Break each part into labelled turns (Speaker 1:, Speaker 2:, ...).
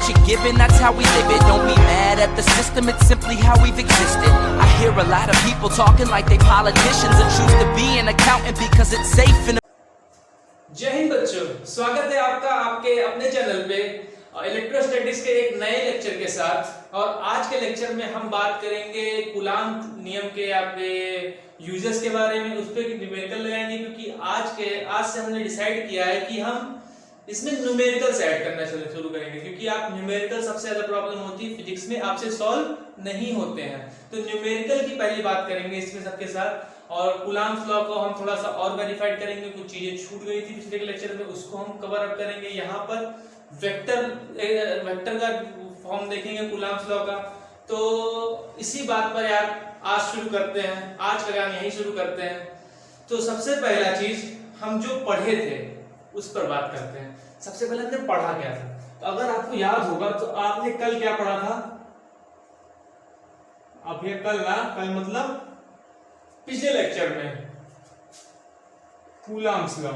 Speaker 1: what you're given, that's how we live it. Don't be mad at the system, it's simply how we've existed. I hear a lot of people talking like they politicians and choose to be an accountant because it's safe and
Speaker 2: जय हिंद बच्चों, स्वागत है आपका आपके अपने channel पे electrostatics के एक नए लेक्चर के साथ। और आज के लेक्चर में हम बात करेंगे कूलाम्ब नियम के आपके यूजेस के बारे में, उस पर न्यूमेरिकल लगाएंगे, क्योंकि आज से हमने डिसाइड किया है कि हम इसमें न्यूमेरिकल्स ऐड करना शुरू करेंगे, क्योंकि आप न्यूमेरिकल सबसे ज्यादा प्रॉब्लम होती है फिजिक्स में, आपसे सॉल्व नहीं होते हैं। तो न्यूमेरिकल की पहली बात करेंगे इसमें सबके साथ, और कूलाम्ब्स लॉ को हम थोड़ा सा और वेरीफाइड करेंगे। कुछ चीजें छूट गई थी पिछले लेक्चर में, उसको हम कवर अप करेंगे। यहाँ पर वेक्टर का फॉर्म देखेंगे कूलाम्ब्स लॉ का। तो इसी बात पर यार आज शुरू करते हैं, आज का ज्ञान यही शुरू करते हैं। तो सबसे पहला चीज हम जो पढ़े थे उस पर बात करते हैं। सबसे पहले हमने पढ़ा क्या था, तो अगर आपको याद होगा तो आपने कल क्या पढ़ा था। अब ये कल ना, कल मतलब पिछले लेक्चर में कूलाम्ब्स लॉ।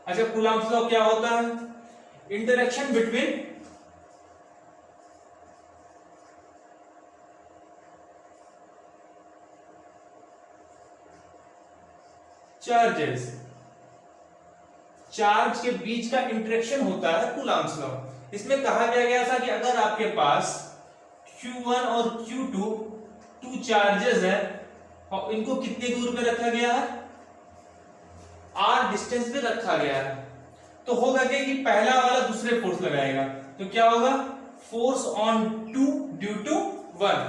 Speaker 2: अच्छा, कूलाम्ब्स लॉ क्या होता है? इंटरेक्शन बिटवीन चार्जेस, चार्ज के बीच का इंटरेक्शन होता है कूलाम्ब्स लॉ। इसमें कहा गया था कि अगर आपके पास Q1 और Q2 टू चार्जेस है और इनको कितने दूर पे रखा गया है, r डिस्टेंस पे रखा गया है, तो होगा क्या कि पहला वाला दूसरे फोर्स लगाएगा, तो क्या होगा? Force on 2 due to 1।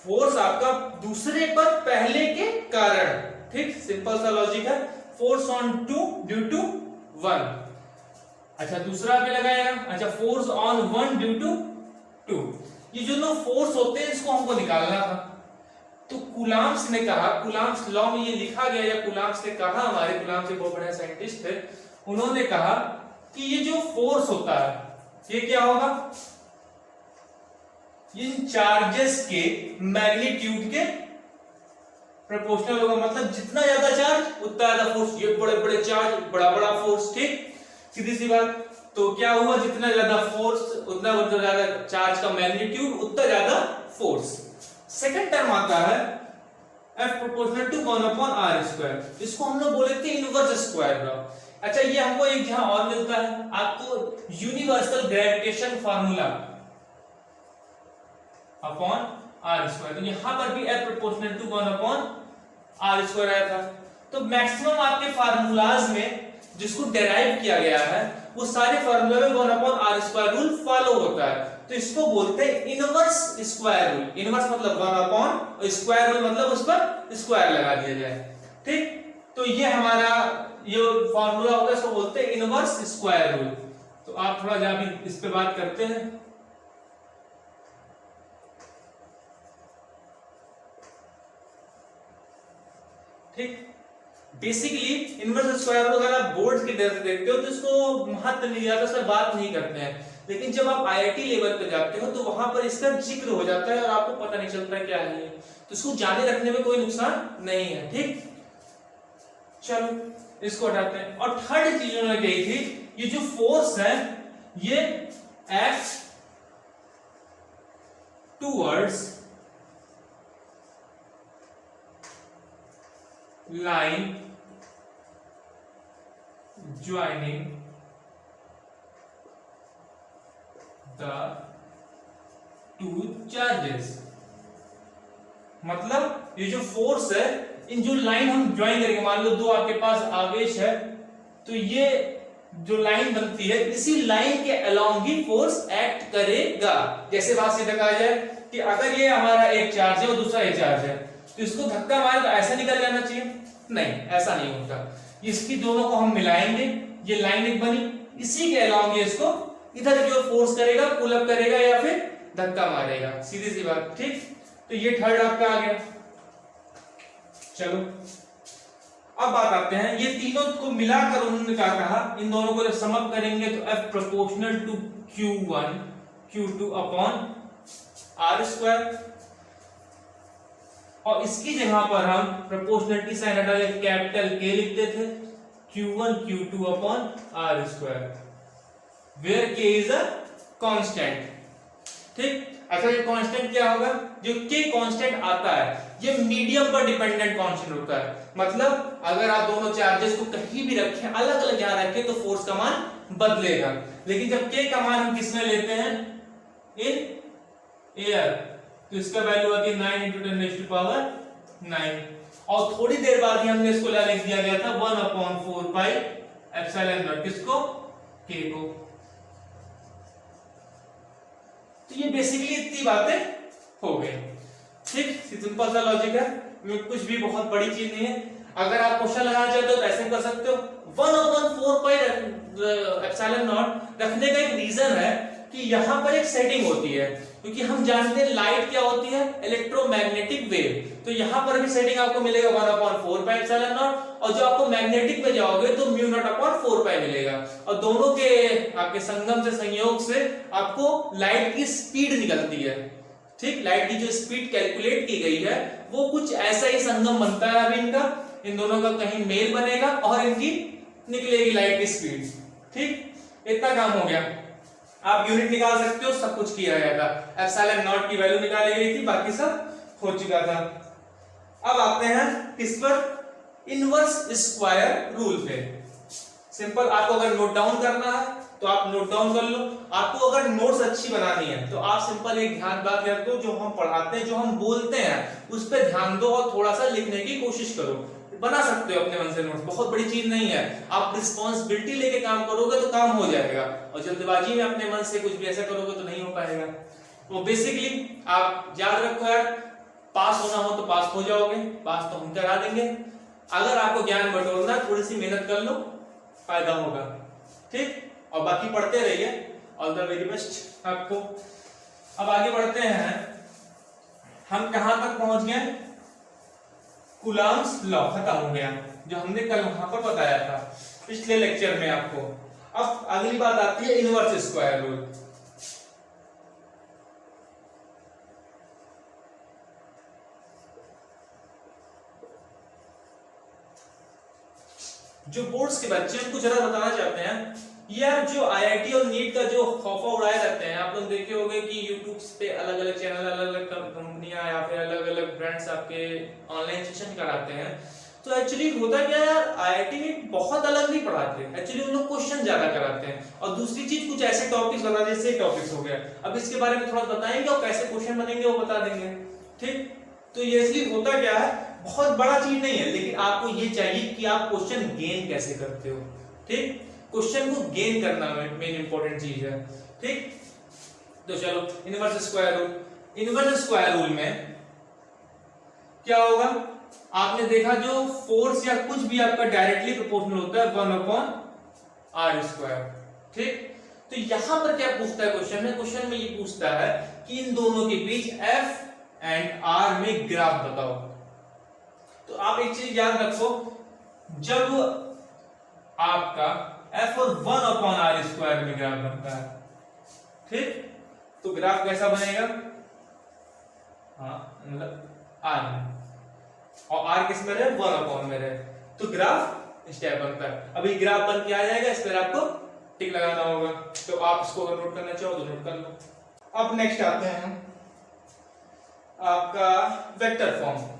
Speaker 2: Force आपका दूसरे पर पहले के कारण, ठीक, सिंपल सा लॉजिक है। Force on 2 due to 1। अच्छा, दूसरा पे लगाएगा। अच्छा, फोर्स ऑन 1 ड्यू टू 2। ये जो दो फोर्स होते हैं इसको हमको निकालना था। तो कूलाम्ब्स ने कहा, कूलाम्ब्स लॉ में ये लिखा गया, या कूलाम्ब्स ने कहा, हमारे कूलाम्ब्स एक बहुत बड़े साइंटिस्ट थे, उन्होंने कहा कि ये जो फोर्स होता है ये क्या होगा? इन चार्जेस के मैग्नीट्यूड के प्रोपोर्शनल होगा। मतलब जितना ज्यादा चार्ज उतना ज्यादा फोर्स। ये बड़े बड़े चार्ज, बड़ा बड़ा फोर्स, ठीक, सीधी सी बात। तो क्या हुआ? जितना ज्यादा फोर्स उतना ज्यादा चार्ज का मैग्नीट्यूड, उतना ज्यादा फोर्स। सेकंड टर्म आता है F प्रोपोर्शनल टू 1/r²। इसको हम लोग बोले थे इनवर्स स्क्वायर लॉ। अच्छा, ये हमको एक जहां और मिलता है, आपको universal gravitation formula upon r²। तो यहां पर भी F प्रोपोर्शनल टू 1/r² आया था। तो मैक्सिमम आपके फार्मूलाज में जिसको डेराइव किया गया है वो सारे फार्मूला में 1/r² रूल फॉलो होता है। तो इसको बोलते हैं इनवर्स स्क्वायर रूल। इनवर्स मतलब 1/, स्क्वायर रूल मतलब उस पर स्क्वायर लगा दिया जाए, ठीक। तो ये हमारा ये फार्मूला होता है, इसको बोलते हैं इनवर्स स्क्वायर रूल। तो आप थोड़ा जा भी इस पे बात करते हैं। ठीक, बेसिकली इनवर्स स्क्वायर रूल अगर आप बोर्ड के देखते हो तो इसको महत्व नहीं जाता, उसमें बात नहीं करते हैं। लेकिन जब आप आईआईटी लेवल पे जाते हो तो वहां पर इसका जिक्र हो जाता है और आपको पता नहीं चलता क्या है, तो इसको जाने रखने में कोई नुकसान नहीं है, ठीक। चलो इसको हटाते हैं। और थर्ड चीज उन्होंने कही थी, ये जो फोर्स है ये act towards line joining the two charges. मतलब ये जो फोर्स है, इन जो लाइन हम ज्वाइन करेंगे, मान लो दो आपके पास आवेश है, तो ये जो लाइन बनती है इसी लाइन के अलोंग ही फोर्स एक्ट करेगा। जैसे बात सीधा कहा जाए कि अगर ये हमारा एक चार्ज है और दूसरा एक चार्ज है, तो इसको धक्का मारे तो ऐसा निकल जाना चाहिए? नहीं, ऐसा नहीं होता। इसकी दोनों को हम मिलाएंगे, ये लाइन एक बनी, इसी के अलोंग ये इसको इधर की ओर फोर्स करेगा, पुल अप करेगा या फिर धक्का मारेगा, सीधी सी बात, ठीक। तो ये थर्ड आपका आ गया। चलो अब बात आते हैं, ये तीनों को मिलाकर उन्होंने क्या कहा, इन दोनों को जब सम अप करेंगे तो F proportional to Q1 Q2 upon r²। और इसकी जगह पर हम प्रोपोर्शनलिटी साइन हटा के कैपिटल K लिखते थे, Q1 Q2 upon r², where K is a constant, ठीक। अच्छा ये कांस्टेंट क्या होगा, जो के कांस्टेंट आता है ये मीडियम पर डिपेंडेंट कांस्टेंट होता है, मतलब अगर आप दोनों चार्जेस को कहीं भी रखें, अलग अलग यहां रखें तो फोर्स का मान बदलेगा, लेकिन जब के का मान हम किसमें लेते हैं, इन एयर, तो इसका वैल्यू आती है 9 × 10⁹, और थोड़ी देर बाद ही हमने इसको लिख दिया गया था 1/4 पाई एप्सिलॉन नॉट, किसको, के को। तो ये बेसिकली इतनी बातें हो गई, ठीक, सिंपल सा लॉजिक है, कुछ भी बहुत बड़ी चीज नहीं है। अगर आप क्वेश्चन लगाना चाहते हो तो ऐसे कर सकते हो, 1/4 पाई एप्सिलॉन नॉट रखने का एक रीजन है कि यहां पर एक सेटिंग होती है, क्योंकि हम जानते हैं लाइट क्या होती है, इलेक्ट्रोमैग्नेटिक वेव, तो यहां पर भी सेटिंग आपको मिलेगा 1/4 पाई एप्सिलॉन नॉट, और जो आपको मैग्नेटिक पे जाओगे तो μ0/4 पाई मिलेगा, और दोनों के आपके संगम से, संयोग से आपको लाइट की स्पीड निकलती है, ठीक। लाइट की जो स्पीड कैलकुलेट की गई है वो कुछ ऐसा ही संगम बनता है अभी इनका, इन दोनों का कहीं मेल बनेगा और इनकी निकलेगी लाइट की स्पीड, ठीक। इतना काम हो गया, आप यूनिट निकाल सकते हो, सब कुछ किया गया था, एप्सिलॉन नॉट की वैल्यू निकाली गई थी, बाकी सब हो चुका था। अब आते हैं किस पर, इनवर्स स्क्वायर रूल पे। सिंपल, आपको अगर नोट डाउन करना है तो आप नोट डाउन कर लो, आपको अगर नोट्स अच्छी बनानी है तो आप सिंपल एक ध्यान बात रख दो, जो हम पढ़ाते हैं, जो हम बोलते हैं उस पर ध्यान दो और थोड़ा सा लिखने की कोशिश करो, बना सकते हो अपने मन से नोट्स, बहुत बड़ी चीज नहीं है, आप रिस्पॉन्सिबिलिटी लेके काम करोगे तो काम हो जाएगा, और जल्दबाजी में अपने मन से कुछ भी ऐसा करोगे तो नहीं हो पाएगा। तो बेसिकली आप याद रखो यार, पास होना हो तो पास हो जाओगे, पास तो हम करा देंगे, अगर आपको ज्ञान बटोरना थोड़ी सी मेहनत कर लो, फायदा होगा, ठीक। और बाकी पढ़ते रहिए, ऑल द वेरी बेस्ट आपको। अब आगे बढ़ते हैं, हम कहां तक पहुंच गए, कूलम्ब्स लॉ खत्म हो गया, जो हमने कल वहां पर बताया था पिछले लेक्चर में आपको। अब अगली बात आती है इनवर्स स्क्वायर रूल। जो बोर्ड्स के बच्चे उनको जरा बताना चाहते हैं यार, जो आईआईटी और नीट का जो खौफा उड़ाए रहते हैं, आप लोग देखे होंगे कि यूट्यूब पे अलग अलग चैनल, अलग अलग कंपनियां या फिर अलग अलग ब्रांड्स आपके ऑनलाइन सेशन कराते हैं, तो एक्चुअली होता क्या है यार, आईआईटी में बहुत अलग नहीं पढ़ाते, एक्चुअली उन लोग क्वेश्चन ज्यादा कराते हैं, और दूसरी चीज कुछ ऐसे टॉपिक्स बता, जैसे टॉपिक्स हो गया, अब इसके बारे में थोड़ा बताएंगे और कैसे क्वेश्चन बनेंगे वो बता देंगे, ठीक। तो ये इसलिए होता क्या है, बहुत बड़ा चीज नहीं है, लेकिन आपको ये चाहिए कि आप क्वेश्चन गेन कैसे करते हो, ठीक। क्वेश्चन को गेन करना मेन इंपॉर्टेंट चीज है, ठीक। तो चलो inverse square rule, inverse square rule में क्या होगा, आपने देखा जो फोर्स या कुछ भी आपका डायरेक्टली प्रोपोर्शनल होता है 1/r², ठीक। तो यहां पर क्या पूछता है क्वेश्चन में, क्वेश्चन में ये पूछता है कि इन दोनों के बीच F एंड R में ग्राफ बताओ। तो आप एक चीज याद रखो, जब आपका F और 1/r² में ग्राफ बनता है, ठीक, तो ग्राफ कैसा बनेगा, हाँ मतलब R में, और R किस में रहे, 1/, में रहे, तो ग्राफ इस टाइप बनता है। अभी ग्राफ बन के आ जाएगा, इस पर आपको टिक लगाना होगा, तो आप इसको अगर नोट करना चाहो तो नोट कर लो। अब नेक्स्ट आते हैं आपका वेक्टर फॉर्म।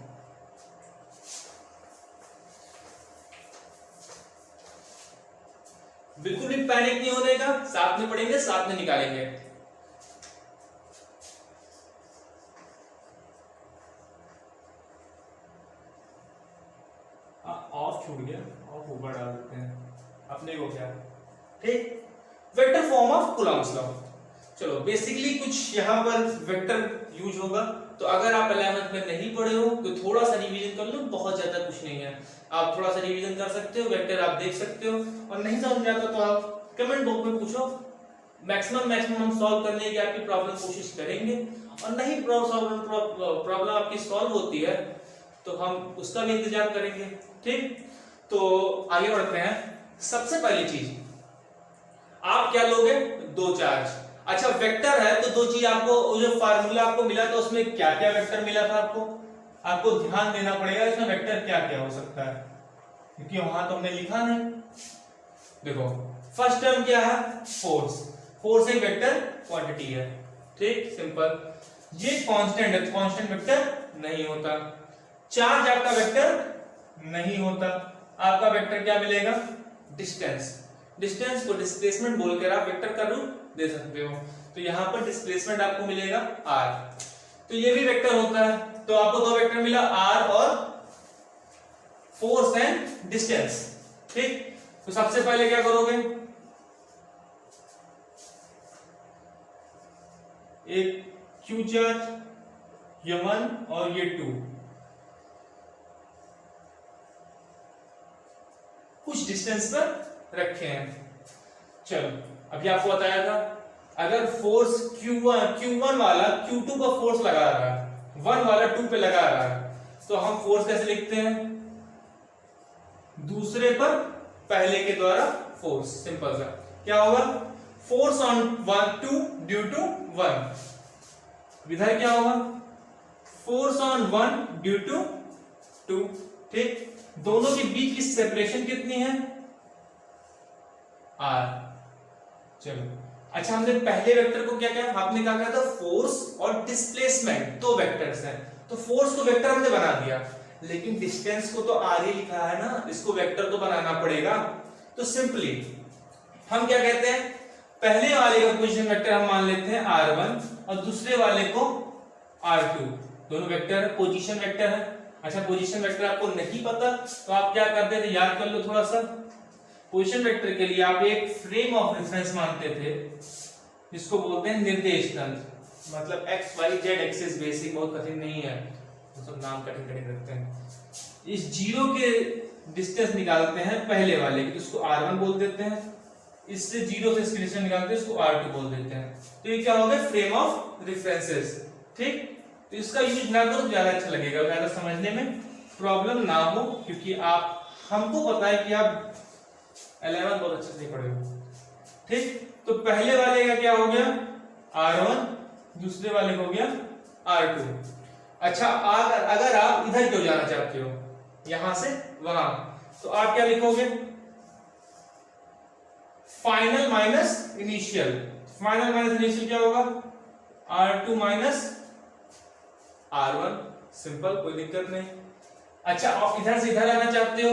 Speaker 2: बिल्कुल भी पैनिक नहीं होने का, साथ में पढ़ेंगे, साथ में निकालेंगे। ऑफ छूट गया, ऑफ ऊपर डाल देते हैं अपने को, क्या, ठीक। Vector form of Coulomb's law. चलो बेसिकली कुछ यहां पर वेक्टर यूज होगा, तो अगर आप 11th में नहीं पढ़े हो तो थोड़ा सा रिवीजन कर लो, बहुत ज्यादा कुछ नहीं है, आप थोड़ा सा रिवीजन कर सकते हो, वेक्टर आप देख सकते हो, और नहीं समझ में आता तो आप कमेंट बॉक्स में पूछो, मैक्सिमम हम सॉल्व करने की आपकी प्रॉब्लम कोशिश करेंगे, और नहीं प्रॉब्लम आपकी सॉल्व होती है तो हम उसका भी इंतजाम करेंगे, ठीक। तो आगे बढ़ते हैं। सबसे पहली चीज आप क्या लोगे, दो चार्ज। अच्छा वेक्टर है तो दो चीज, आपको जो फार्मूला आपको मिला था उसमें क्या क्या वेक्टर मिला था, आपको ध्यान देना पड़ेगा इसमें वेक्टर क्या क्या हो सकता है, क्योंकि वहां तो हमने लिखा नहीं। देखो फर्स्ट टर्म क्या है, फोर्स, फोर्स एक वेक्टर क्वांटिटी है, ठीक, सिंपल। ये कांस्टेंट है, कांस्टेंट वेक्टर नहीं होता। चार्ज आपका वेक्टर नहीं होता। आपका वेक्टर क्या मिलेगा? डिस्टेंस। डिस्टेंस को डिस्प्लेसमेंट बोलकर आप वेक्टर का रूप दे सकते हो। तो यहां पर डिस्प्लेसमेंट आपको मिलेगा r। तो ये भी वेक्टर होता है। तो आपको दो वेक्टर मिला, r और फोर्स एंड डिस्टेंस, ठीक। तो सबसे पहले क्या करोगे, एक q चार्ज, ये 1 और ये 2, कुछ डिस्टेंस पर रखे हैं। चलो, अभी आपको बताया था अगर फोर्स Q1 वाला Q2 पर फोर्स लगा रहा है, 1 वाला 2 पे लगा रहा है, तो हम फोर्स कैसे लिखते हैं? दूसरे पर पहले के द्वारा फोर्स, सिंपल सा। क्या होगा? Force on 2 due to 1। इधर क्या होगा? फोर्स ऑन 1 ड्यू टू 2, ठीक। दोनों के बीच की सेपरेशन कितनी है? r। चलो, अच्छा, हमने पहले वेक्टर को क्या किया? आपने कहा था फोर्स और डिस्प्लेसमेंट दो वेक्टर्स हैं, तो फोर्स को वेक्टर हमने बना दिया, लेकिन डिस्टेंस को तो r ही लिखा है ना, इसको वेक्टर तो बनाना पड़ेगा। तो सिंपली हम क्या कहते हैं, पहले वाले का पोजीशन वेक्टर हम मान लेते हैं r1 और दूसरे वाले को r2। दोनों वेक्टर पोजीशन वेक्टर है। अच्छा, पोजीशन वेक्टर आपको नहीं पता तो आप क्या करते थे, याद कर लो थोड़ा सा। पोजीशन वेक्टर के लिए आप एक फ्रेम ऑफ रेफरेंस मानते थे, जिसको बोलते हैं निर्देश तंत्र। मतलब x y z axis, basic, बहुत कठिन नहीं है, तो सब नाम कठिन कठिन रखते हैं। इस जीरो के डिस्टेंस निकालते हैं पहले वाले की, इसको r1 बोल देते हैं। इससे जीरो से इसकी डिस्टेंस निकालते हैं, इसको r2 बोल देते हैं। तो ये क्या हो गया? फ्रेम ऑफ रेफरेंसेस, ठीक। तो इसका यूज ना करो, ज्यादा अच्छा लगेगा, ज्यादा समझने में प्रॉब्लम ना हो, क्योंकि आप, हमको पता है कि आप 11 बहुत अच्छे से पढ़े हो, ठीक। तो पहले वाले का क्या हो गया? r1, दूसरे वाले को हो गया r2। अच्छा, अगर आप इधर क्यों जाना चाहते हो, यहां से वहां, तो आप क्या लिखोगे? Final minus initial. Final minus initial क्या होगा? r2 माइनस r1, सिंपल, कोई दिक्कत नहीं। अच्छा, आप इधर से इधर आना चाहते हो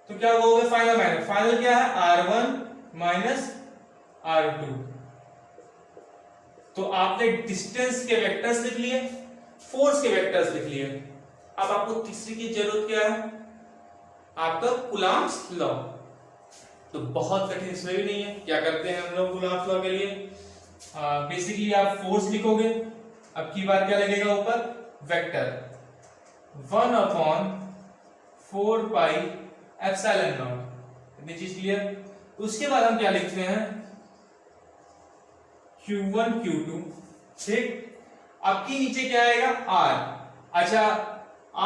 Speaker 2: तो क्या कहोगे? फाइनल माइनस, फाइनल क्या है? r1 minus r2। तो आपने डिस्टेंस के वेक्टर्स लिख लिए, फोर्स के वेक्टर्स लिख लिए। अब आपको तीसरी की जरूरत क्या है? आपका कूलम्ब्स लॉ। तो बहुत कठिन इसमें भी नहीं है। क्या करते हैं हम लोग कूलम्ब्स लॉ के लिए? बेसिकली आप फोर्स लिखोगे, अब की बार क्या लगेगा ऊपर? Vector 1/4 pi epsilon not. इतनी चीज क्लियर? उसके बाद हम क्या लिखते हैं? Q1 Q2, ठीक। अब की नीचे क्या आएगा? r। अच्छा,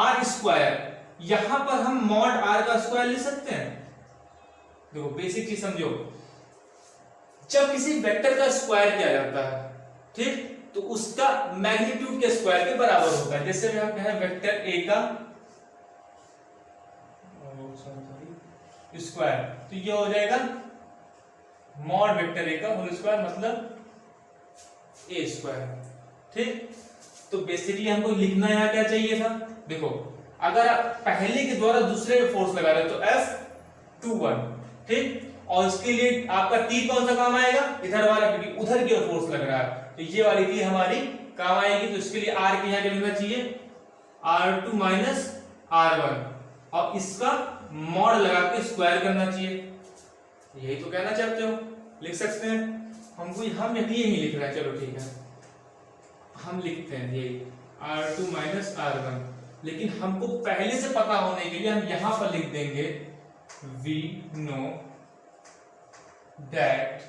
Speaker 2: r स्क्वायर, यहां पर हम मॉड r का स्क्वायर ले सकते हैं। देखो, बेसिक चीज समझो, जब किसी वेक्टर का स्क्वायर किया जाता है, ठीक, तो उसका मैग्नीट्यूड के स्क्वायर के बराबर होता है। जैसे हम कहें वेक्टर a का स्क्वायर, तो ये हो जाएगा मॉड वेक्टर a का होल स्क्वायर, मतलब a स्क्वायर, ठीक। तो बेसिकली हमको लिखना यहाँ क्या चाहिए था? देखो, अगर आप पहले के द्वारा दूसरे पे फोर्स लगा रहे हो तो F21, ठीक। और इसके लिए आपका तीर कौन सा काम आएगा? इधर वाला, क्योंकि उधर की ओर फोर्स लग रहा है, तो ये वाली तीर हमारी काम आएगी। तो इसके लिए r के यहाँ क्या लिखना चाहिए? r2 माइनस r1, और इसका मॉड लगा के स्क्वायर करना चाहिए। यही तो कहना चाहते हो, लिख सकते हैं। हम यही लिख रहे हैं, चलो ठीक है, हम लिखते हैं यही r2 माइनस r1, लेकिन हमको पहले से पता होने के लिए हम यहां पर लिख देंगे we know that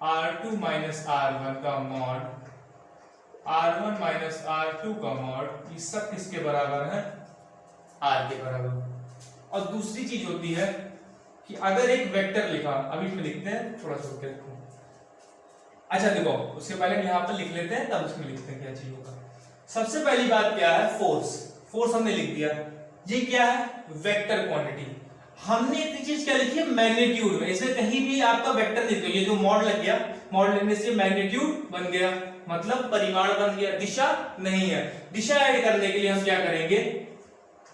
Speaker 2: r2 minus r1 का मॉड r1 माइनस r2 का मॉड, ये सब किसके बराबर है? r के बराबर। और दूसरी चीज होती है कि अगर एक वेक्टर लिखा, अभी इसमें लिखते हैं, थोड़ा सा रुके। अच्छा देखो, उसके पहले यहां पर लिख लेते हैं, तब उसमें लिखते हैं क्या चीज होगा। सबसे पहली बात क्या है? फोर्स। फोर्स हमने लिख दिया, ये क्या है? Vector quantity. हमने इतनी चीज क्या लिखी है मैग्नीट्यूड में, इसमें कहीं भी आपका वेक्टर नहीं लिखा, ये जो मॉड लग गया, मॉड लगने से मैग्नीट्यूड बन गया, मतलब परिमाण बन गया, दिशा नहीं है। दिशा ऐड करने के लिए हम क्या करेंगे,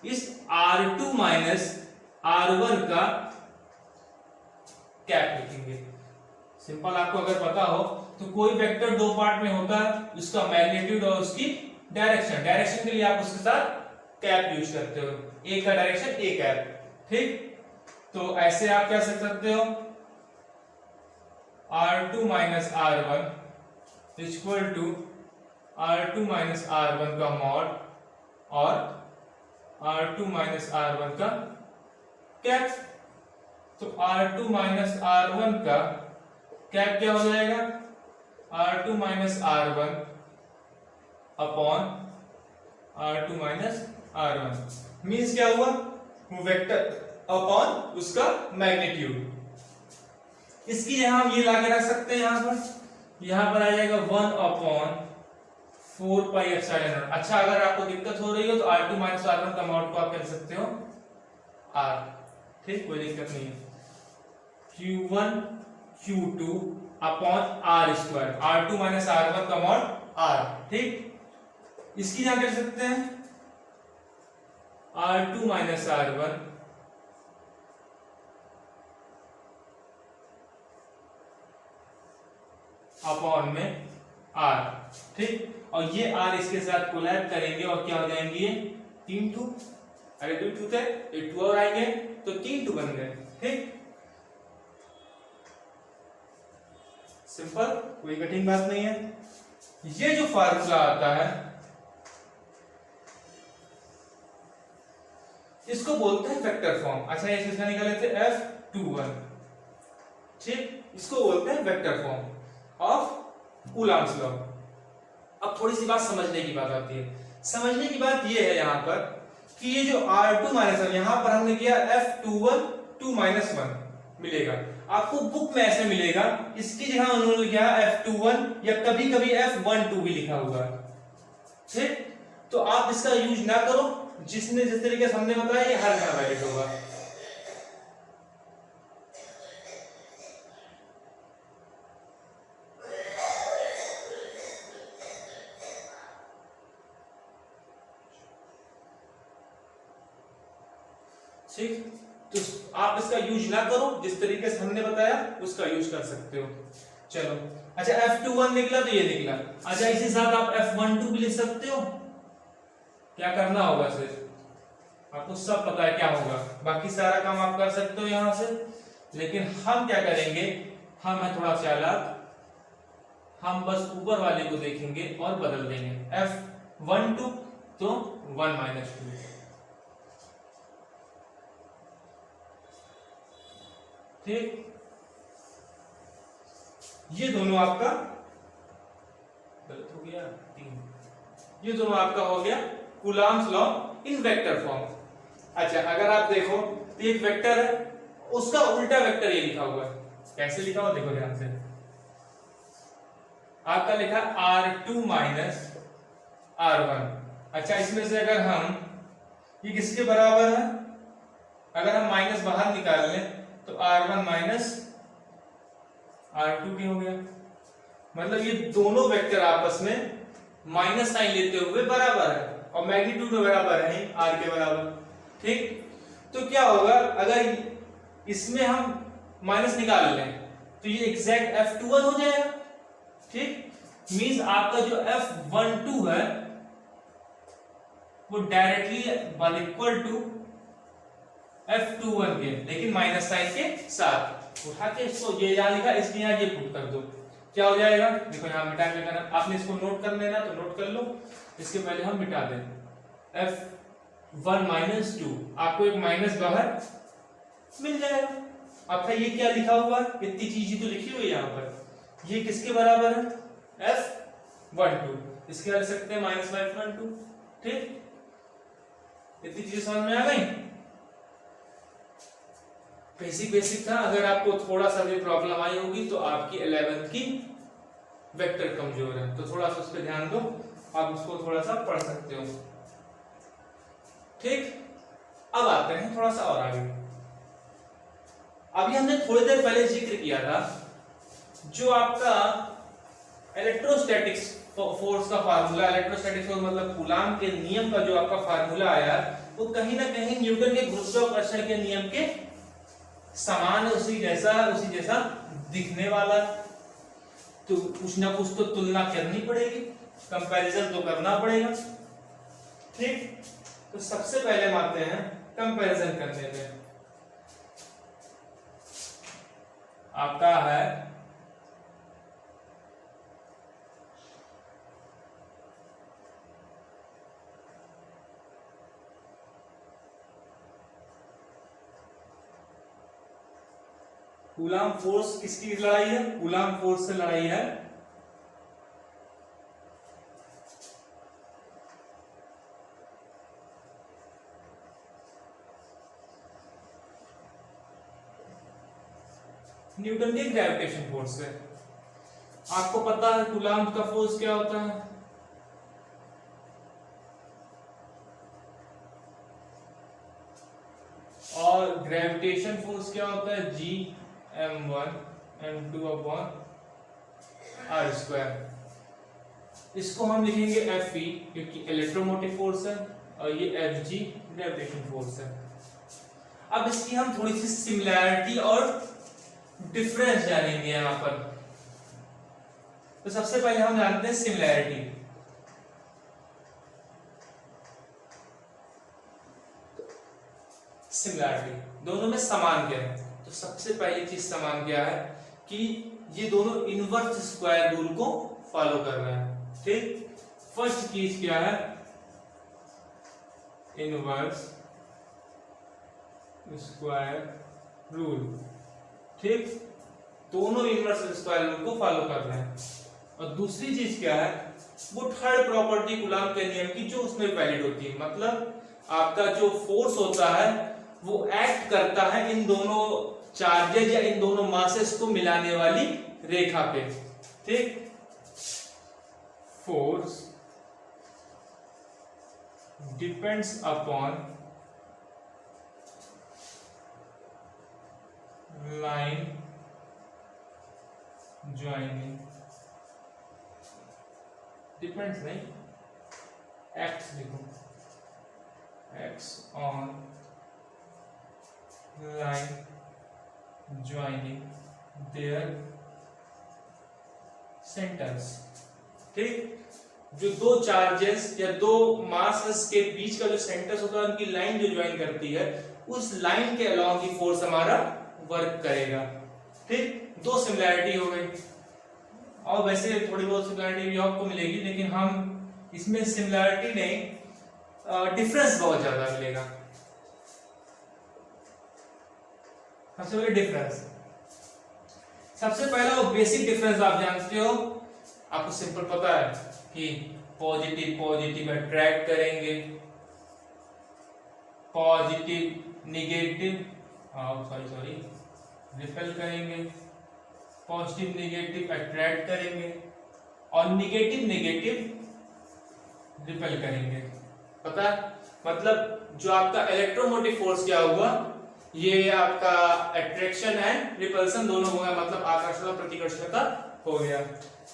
Speaker 2: इस R2 माइनस R1 का कैप लिखेंगे। सिंपल, आपको अगर पता हो तो कोई वेक्टर दो पार्ट में होता है, उसका मैग्नीट्यूड और उसकी डायरेक्शन, डायरेक्शन के लिए आप उसके साथ कैप यूज करते हो, ए का डायरेक्शन ए कैप, ठीक। तो ऐसे आप क्या सकते हो, R2 minus R1 equal to R2 minus R1 का मॉड और R2 माइनस R1 का कैप। तो R2 माइनस R1 का कैप क्या हो जाएगा, R2 minus R1 upon R2 minus R1 means क्या हुआ, वो वेक्टर अपॉन उसका मैग्नीट्यूड। इसकी जहां हम ये लाके रख सकते हैं, यहां पर आ जाएगा 1 अपॉन 4 पाई एप्सिलॉन नॉट। अच्छा, अगर आपको दिक्कत हो रही हो तो R2 माइनस R1 का मॉड को आप कह सकते हो R, ठीक, कोई दिक्कत नहीं है। Q1 Q2 upon R square, R2 minus R1 का मॉड R, ठीक। इसकी क्या कर सकते हैं, R2 माइनस R1 अपॉन में R, ठीक। और ये R इसके साथ कोलैब करेंगे और क्या हो जाएंगे, ये 3 2, अरे 2 2 थे, 2 और आएंगे तो 3 2 बन गए, ठीक। सिंपल, कोई कठिन बात नहीं है। ये जो फार्मूला आता है इसको बोलते हैं वेक्टर फॉर्म। अच्छा, ये किसका निकाले थे, F21, ठीक, इसको बोलते हैं vector form of Coulomb's law. अब थोड़ी सी बात समझने की बात आती है। समझने की बात ये है यहाँ पर कि ये जो R2 माइनस 1 यहाँ पर हमने किया F21 2 माइनस 1 मिलेगा, आपको बुक में ऐसे मिलेगा, इसकी जगह उन्होंने लिखा F21 या कभी कभी F12 भी लिखा हुआ है, ठीक। तो आप इसका यूज ना करो, जिसने जिस तरीके से हमने बताया ये हर जगह वैलिड होगा। ठीक, तो आप इसका यूज ना करो, जिस तरीके से हमने बताया उसका यूज कर सकते हो। चलो, अच्छा F21 निकला तो ये निकला। अच्छा, इसी साथ आप F12 भी लिख सकते हो। क्या करना होगा, सिर्फ आपको सब पता है क्या होगा, बाकी सारा काम आप कर सकते हो यहां से। लेकिन हम क्या करेंगे, हम है थोड़ा चालाक, हम बस ऊपर वाले को देखेंगे और बदल देंगे। F12 तो 1 माइनस 2, ठीक। ये दोनों आपका गलत हो गया, 3, ये दोनों आपका हो गया Coulomb's law in vector form. अच्छा, अगर आप देखो तो एक वेक्टर है, उसका उल्टा वेक्टर ये लिखा हुआ है, कैसे लिखा हुआ देखो ध्यान से, आपका लिखा R2 माइनस R1। अच्छा, इसमें से अगर हम ये किसके बराबर है, अगर हम माइनस बाहर निकाल लें तो R1 माइनस R2 की हो गया, मतलब ये दोनों वेक्टर आपस में माइनस साइन लेते हुए बराबर है और मैग्नीट्यूड में बराबर है, R के बराबर, ठीक। तो क्या होगा, अगर इसमें हम माइनस निकाल लें तो ये एग्जैक्ट F21 हो जाएगा, ठीक। मींस आपका जो F12 है वो डायरेक्टली इक्वल टू F21 के, लेकिन माइनस साइन के साथ। उठा के इसको ये यहां लिखा, इसके यहां ये पुट कर दो, क्या हो जाएगा, देखो यहां मिटा के करना, आपने इसको नोट कर लेना तो नोट कर लो, इसके पहले हम मिटा दें। F1 माइनस 2, आपको एक माइनस बाहर मिल जाएगा। अब ये क्या लिखा हुआ है, इतनी चीजें तो लिखी हुई है यहाँ पर, ये किसके बराबर है, F12, इसके लिख सकते हैं माइनस F12, ठीक। इतनी चीजें समझ में आ गई, बेसिक था। अगर आपको थोड़ा सा भी प्रॉब्लम आई होगी तो आपकी 11th की वेक्टर कमजोर है, तो थोड़ा सा उस पर ध्यान दो, आप उसको थोड़ा सा पढ़ सकते हो, ठीक। अब आते हैं थोड़ा सा और आगे। अभी हमने थोड़ी देर पहले जिक्र किया था जो आपका इलेक्ट्रोस्टैटिक्स फोर्स का फार्मूला, इलेक्ट्रोस्टैटिक्स फोर्स मतलब कूलाम के नियम का जो आपका फार्मूला आया वो कहीं ना कहीं न्यूटन के गुरुत्वाकर्षण के नियम के समान, उसी जैसा दिखने वाला। तो कुछ ना कुछ तो तुलना करनी पड़ेगी, कंपैरिजन तो करना पड़ेगा। ठीक, तो सबसे पहले हम आते हैं कंपैरिजन करने पे। आपका है कूलाम फोर्स, किसकी लड़ाई है? कूलाम फोर्स से लड़ाई है न्यूटन के ग्रेविटेशन फोर्स से। आपको पता है कूलाम का फोर्स क्या होता है? और ग्रेविटेशन फोर्स क्या होता है? G(m1 m2 upon r²। इसको हम लिखेंगे Fe क्योंकि इलेक्ट्रोमोटिव फोर्स है और ये Fg ग्रेविटेशन फोर्स है। अब इसकी हम थोड़ी सी सिमिलैरिटी और डिफरेंस जानेंगे यहां पर। तो सबसे पहले हम जानते हैं सिमिलैरिटी। सिमिलैरिटी दोनों में समान क्या है? तो सबसे पहली चीज समान क्या है कि ये दोनों इनवर्स स्क्वायर रूल को फॉलो कर रहे हैं। ठीक, फर्स्ट चीज क्या है? Inverse square rule. ठीक, दोनों इनवर्स स्क्वायर रूल को फॉलो कर रहे हैं। और दूसरी चीज क्या है? वो थर्ड प्रॉपर्टी कूलाम के नियम की जो उसमें वैलिड होती है, मतलब आपका जो फोर्स होता है वो एक्ट करता है इन दोनों चार्जेज या इन दोनों मासेस को मिलाने वाली रेखा पे। ठीक, force depends upon line joining, depends नहीं, एक्ट लिखो, act on line joining their centers। ठीक, जो दो चार्जेस या दो मासेस के बीच का जो सेंटर्स होता है उनकी लाइन जो ज्वाइन करती है उस लाइन के अलॉन्ग ही फोर्स हमारा वर्क करेगा। ठीक, दो सिमिलैरिटी हो गई। और वैसे थोड़ी बहुत सिमिलैरिटी भी आपको मिलेगी, लेकिन हम इसमें सिमिलैरिटी नहीं, डिफरेंस बहुत ज्यादा मिलेगा। सबसे पहले डिफरेंस, सबसे पहला वो बेसिक डिफरेंस आप जानते हो, आपको सिंपल पता है कि पॉजिटिव पॉजिटिव अट्रैक्ट करेंगे, पॉजिटिव निगेटिव सॉरी रिपेल करेंगे, पॉजिटिव निगेटिव अट्रैक्ट करेंगे और निगेटिव निगेटिव रिपेल करेंगे। पता है? मतलब जो आपका इलेक्ट्रोमोटिव फोर्स क्या हुआ, ये आपका अट्रैक्शन एंड रिपल्सन दोनों हो गया, मतलब आकर्षण और प्रतिकर्षण का हो गया।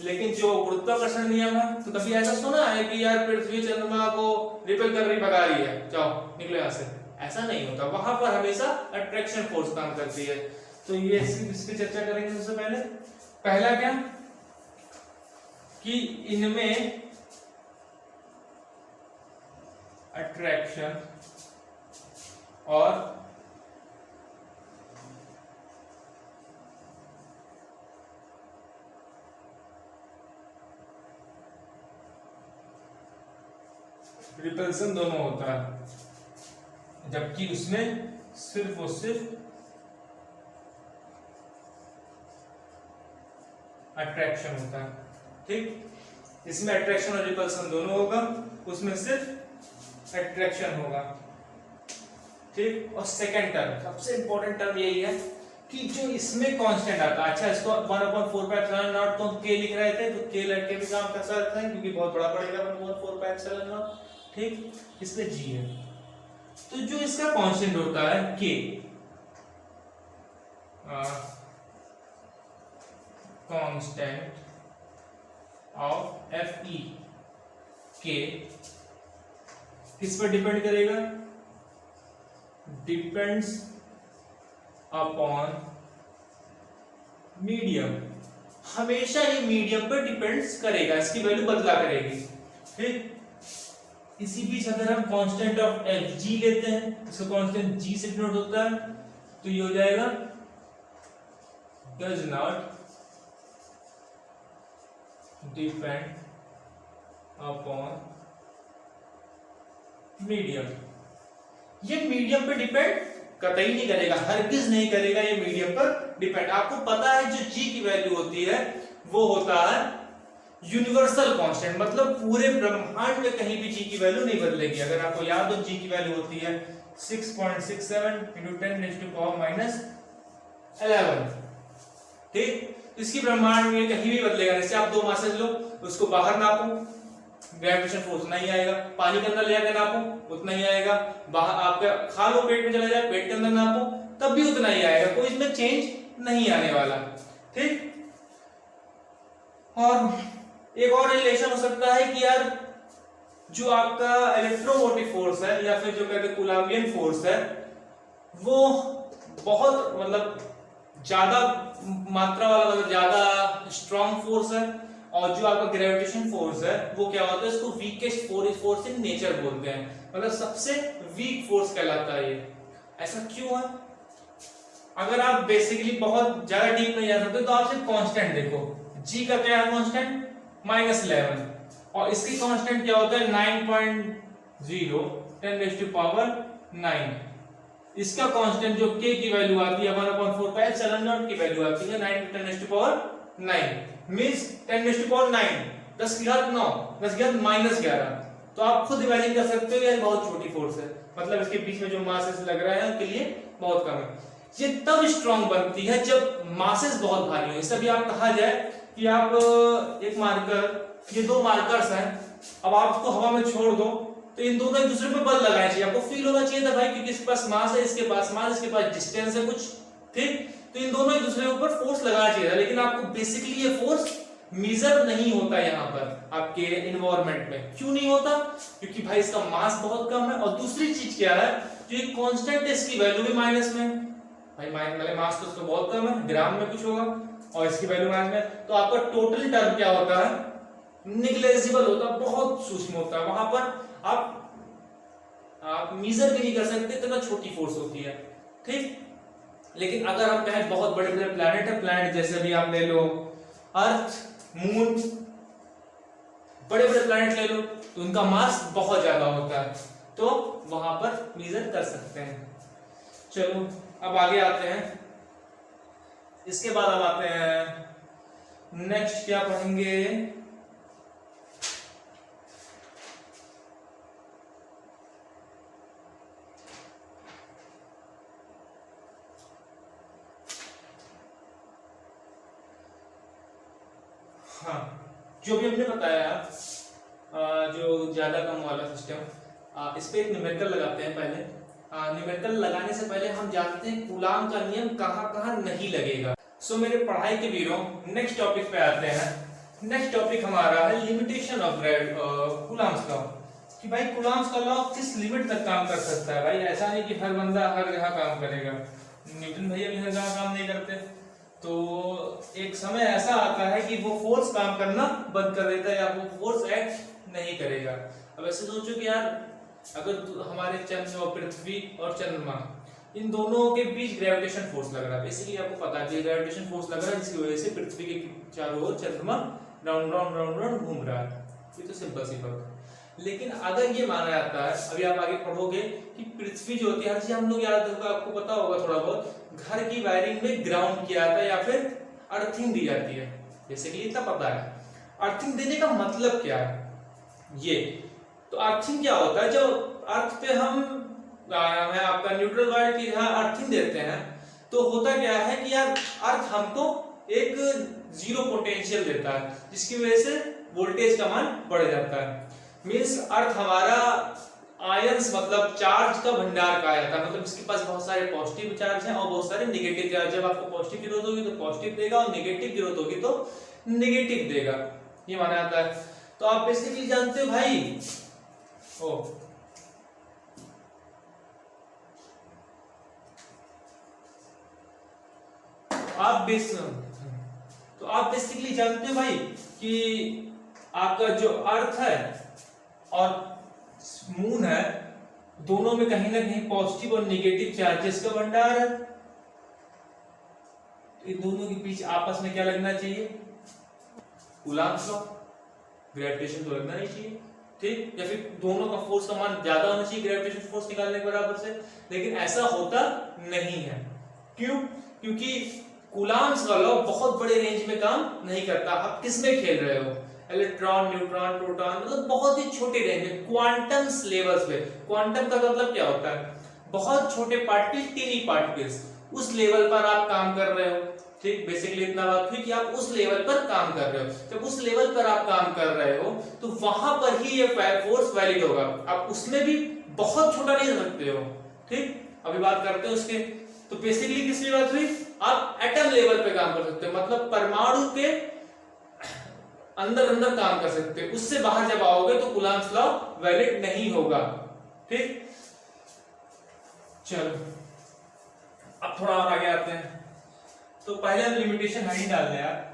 Speaker 2: लेकिन जो गुरुत्वाकर्षण नियम है, तो कभी ऐसा सुना है कि यार पृथ्वी चंद्रमा को रिपेल कर रही, भगा रही है, जाओ निकलो यहां से? ऐसा नहीं होता, वहां पर हमेशा अट्रैक्शन फोर्स काम करती है। तो ये इसकी चर्चा करेंगे। सबसे पहले पहला क्या कि इनमें अट्रैक्शन और रिपल्सन दोनों होता है, जबकि उसमें सिर्फ और सिर्फ अट्रैक्शन होता है। ठीक, इसमें अट्रैक्शन और रिपल्सन दोनों होगा, उसमें सिर्फ अट्रैक्शन होगा। ठीक, और सेकंड टर्म, सबसे इंपॉर्टेंट टर्म यही है कि जो इसमें कांस्टेंट आता है। अच्छा, इसको 1/4πε0 तो k लिख रहे थे, तो k लड़के भी काम कर सकते हैं क्योंकि बहुत बड़ा पड़ेगा 1/4πε0। ठीक, इसमें g है, तो जो इसका कांस्टेंट होता है k, कांस्टेंट ऑफ Fe के किस पर डिपेंड करेगा? Depends upon medium. हमेशा ये मीडियम पर डिपेंड्स करेगा, इसकी वैल्यू बदला करेगी। फिर इसी बीच अगर हम कांस्टेंट ऑफ Fg लेते हैं, इसको कांस्टेंट G से डिनोट होता है, तो ये हो जाएगा does not depend upon medium. ये मीडियम पे डिपेंड कतई नहीं करेगा, हरगिज नहीं करेगा ये मीडियम पर डिपेंड। आपको पता है जो G की वैल्यू होती है वो होता है यूनिवर्सल कांस्टेंट, मतलब पूरे ब्रह्मांड में कहीं भी G की वैल्यू नहीं बदलेगी। अगर आपको याद हो G की वैल्यू होती है 6.67 × 10⁻11। ठीक, इसकी ब्रह्मांड में कहीं भी बदलेगा। जैसे आप दो मासेस लो, उसको बाहर नापो, ग्रेविटेशन फोर्स उतना ही आएगा। पानी के अंदर ले जाकर नापो, उतना ही आएगा। बाहर आपका खा लो, पेट में चला जाए, पेट के अंदर नापो, तब भी उतना ही आएगा, कोई इसमें चेंज नहीं आने वाला। ठीक, और एक और रिलेशन हो सकता है कि यार जो आपका इलेक्ट्रोमोटिव फोर्स है या फिर जो कहते हैं कूलम्बियन फोर्स है, वो बहुत मतलब ज्यादा मात्रा वाला, मतलब ज्यादा स्ट्रॉन्ग फोर्स है। और जो आपका ग्रेविटेशन फोर्स है वो क्या होता है? इसको वीकेस्ट फोर्स इन नेचर बोलते हैं, मतलब सबसे वीक फोर्स कहलाता है ये। ऐसा क्यों है? अगर आप बेसिकली बहुत ज्यादा डीप नहीं जा सकते तो आप सिर्फ कांस्टेंट देखो। G का क्या है कांस्टेंट? -11, और इसकी कांस्टेंट क्या होता है? 9.0 10⁻⁹। इसका कांस्टेंट जो K की वैल्यू आती है 1/4πε0 की वैल्यू आती है 9 × 10⁻9 मींस 10⁻9 10 की घात 9 10 की घात -11। तो आप खुद इमेजिन कर सकते हो ये बहुत छोटी फोर्स है, मतलब इसके बीच में जो मासेस लग रहा है उनके लिए बहुत कम है। ये तब स्ट्रांग बनती है जब मासेस बहुत भारी हो। इससे भी आप कहा जाए कि आप एक मार्कर, ये दो मार्कर्स हैं, अब आप उसको हवा में छोड़ दो तो इन दोनों एक दूसरे पे बल लगाने चाहिए। आपको फील होना चाहिए था भाई, क्योंकि इसके पास मास है, इसके पास मास, इसके पास डिस्टेंस है कुछ, ठीक, तो इन दोनों एक दूसरे के ऊपर फोर्स लगाना चाहिए था। लेकिन आपको बेसिकली ये फोर्स मेजर नहीं होता यहाँ पर आपके इन्वायरमेंट में। क्यों नहीं होता? क्योंकि भाई इसका मास बहुत कम है, और दूसरी चीज क्या है, जो एक कांस्टेंट है इसकी वैल्यू भी माइनस में। भाई मतलब मास तो उसका बहुत कम है, ग्राम में कुछ होगा, और इसकी वैल्यू माइनस में, तो आपका टोटल टर्म क्या होता है? निग्लेजिबल होता है, बहुत सूक्ष्म होता है। वहां पर आप मेजर भी नहीं कर सकते, इतना छोटी फोर्स होती है। ठीक, लेकिन अगर हम कहें बहुत बड़े बड़े प्लैनेट है, प्लैनेट जैसे भी आप ले लो अर्थ, मून, बड़े बड़े प्लैनेट ले लो, तो उनका मास बहुत ज्यादा होता है, तो वहां पर मेजर कर सकते हैं। चलो अब आगे आते हैं। इसके बाद अब आते हैं नेक्स्ट क्या पढ़ेंगे? हाँ, जो भी हमने बताया जो ज्यादा कम वाला सिस्टम, इस पे एक न्यूमेरिकल लगाते हैं पहले। न्यूमेरिकल लगाने से पहले हम जानते हैं कूलाम का नियम कहाँ नहीं लगेगा। सो मेरे पढ़ाई के वीरों, नेक्स्ट टॉपिक पे आते हैं। नेक्स्ट टॉपिक हमारा है लिमिटेशन ऑफ कूलाम्स लॉ, कि भाई कूलाम्स का लॉ किस लिमिट तक काम कर सकता है। भाई ऐसा नहीं कि हर बंदा हर जगह काम करेगा, न्यूटन भैया भी हर जगह काम नहीं करते, तो एक समय ऐसा आता है कि वो फोर्स काम करना बंद कर देता है या वो फोर्स एक्ट नहीं करेगा। अब ऐसे सोचो कि यार अगर हमारे चंद्र और पृथ्वी और चंद्रमा, इन दोनों के बीच ग्रेविटेशन फोर्स लग रहा है, बेसिकली आपको पता है ग्रेविटेशन फोर्स लग रहा है जिसकी वजह से पृथ्वी के चारों ओर चंद्रमा राउंड राउंड राउंड राउंड घूम रहा है। ये तो सिंपल सी बात है। लेकिन अगर ये माना जाता है, अभी आप आगे पढ़ोगे कि पृथ्वी जो होती है, हर चीज हम लोग याद होगा, आपको पता होगा थोड़ा बहुत, घर की वायरिंग में ग्राउंड किया जाता है या फिर अर्थिंग दी जाती है, बेसिकली इतना पता है। अर्थिंग देने का मतलब क्या है? ये तो अर्थिंग क्या होता है, जो अर्थ पे हम आपका न्यूट्रल वायर की जहां अर्थिंग देते हैं, तो होता क्या है कि यार अर्थ हमको एक जीरो पोटेंशियल देता है, जिसकी वजह से वोल्टेज का मान बढ़ जाता है। मींस अर्थ हमारा आयंस मतलब चार्ज का भंडार कहा जाता है, मतलब इसके पास बहुत सारे पॉजिटिव चार्ज हैं और बहुत सारे नेगेटिव चार्ज। जब आपको पॉजिटिव की जरूरत होगी तो पॉजिटिव देगा और नेगेटिव की जरूरत होगी तो नेगेटिव देगा, ये माना जाता है। तो आप बेसिकली जानते हो भाई, आप बेसिकली जानते हो भाई कि आपका जो अर्थ है और मून है, दोनों में कहीं ना कहीं पॉजिटिव और नेगेटिव चार्जेस का भंडार है। इन दोनों के बीच आपस में क्या लगना चाहिए? कूलम्ब्स लॉ, ग्रेविटेशन तो लगना नहीं चाहिए, ठीक? या फिर दोनों का फोर्स का मान ज्यादा होना चाहिए ग्रेविटेशन फोर्स निकालने के बराबर से, लेकिन ऐसा होता नहीं है। क्यों? क्योंकि कूलम्ब्स का लॉ बहुत बड़े रेंज में काम नहीं करता। आप किसमें खेल रहे हो? इलेक्ट्रॉन, न्यूट्रॉन, प्रोटॉन, मतलब बहुत ही छोटे रेंज में, क्वांटम लेवल्स पे। क्वांटम का मतलब क्या होता है? बहुत छोटे पार्टिकल, टीनी पार्टिकल्स, उस लेवल पर आप काम कर रहे हो, ठीक? बेसिकली इतना बात हुई कि आप उस लेवल पर काम कर रहे हो। जब उस लेवल पर आप काम कर रहे हो तो वहां पर ही ये फोर्स वैलिड होगा। आप उसमें भी बहुत छोटा नहीं रखते हो, ठीक? अभी बात करते हैं उसके। तो बेसिकली किसकी बात हुई? आप एटम लेवल पे काम कर सकते हो, मतलब परमाणु के अंदर अंदर काम कर सकते हो। उससे बाहर जब आओगे तो कूलम्ब्स लॉ वैलिड नहीं होगा, ठीक? चलो अब थोड़ा और आगे आते हैं। तो पहले हम लिमिटेशन हाई डाल दें यार।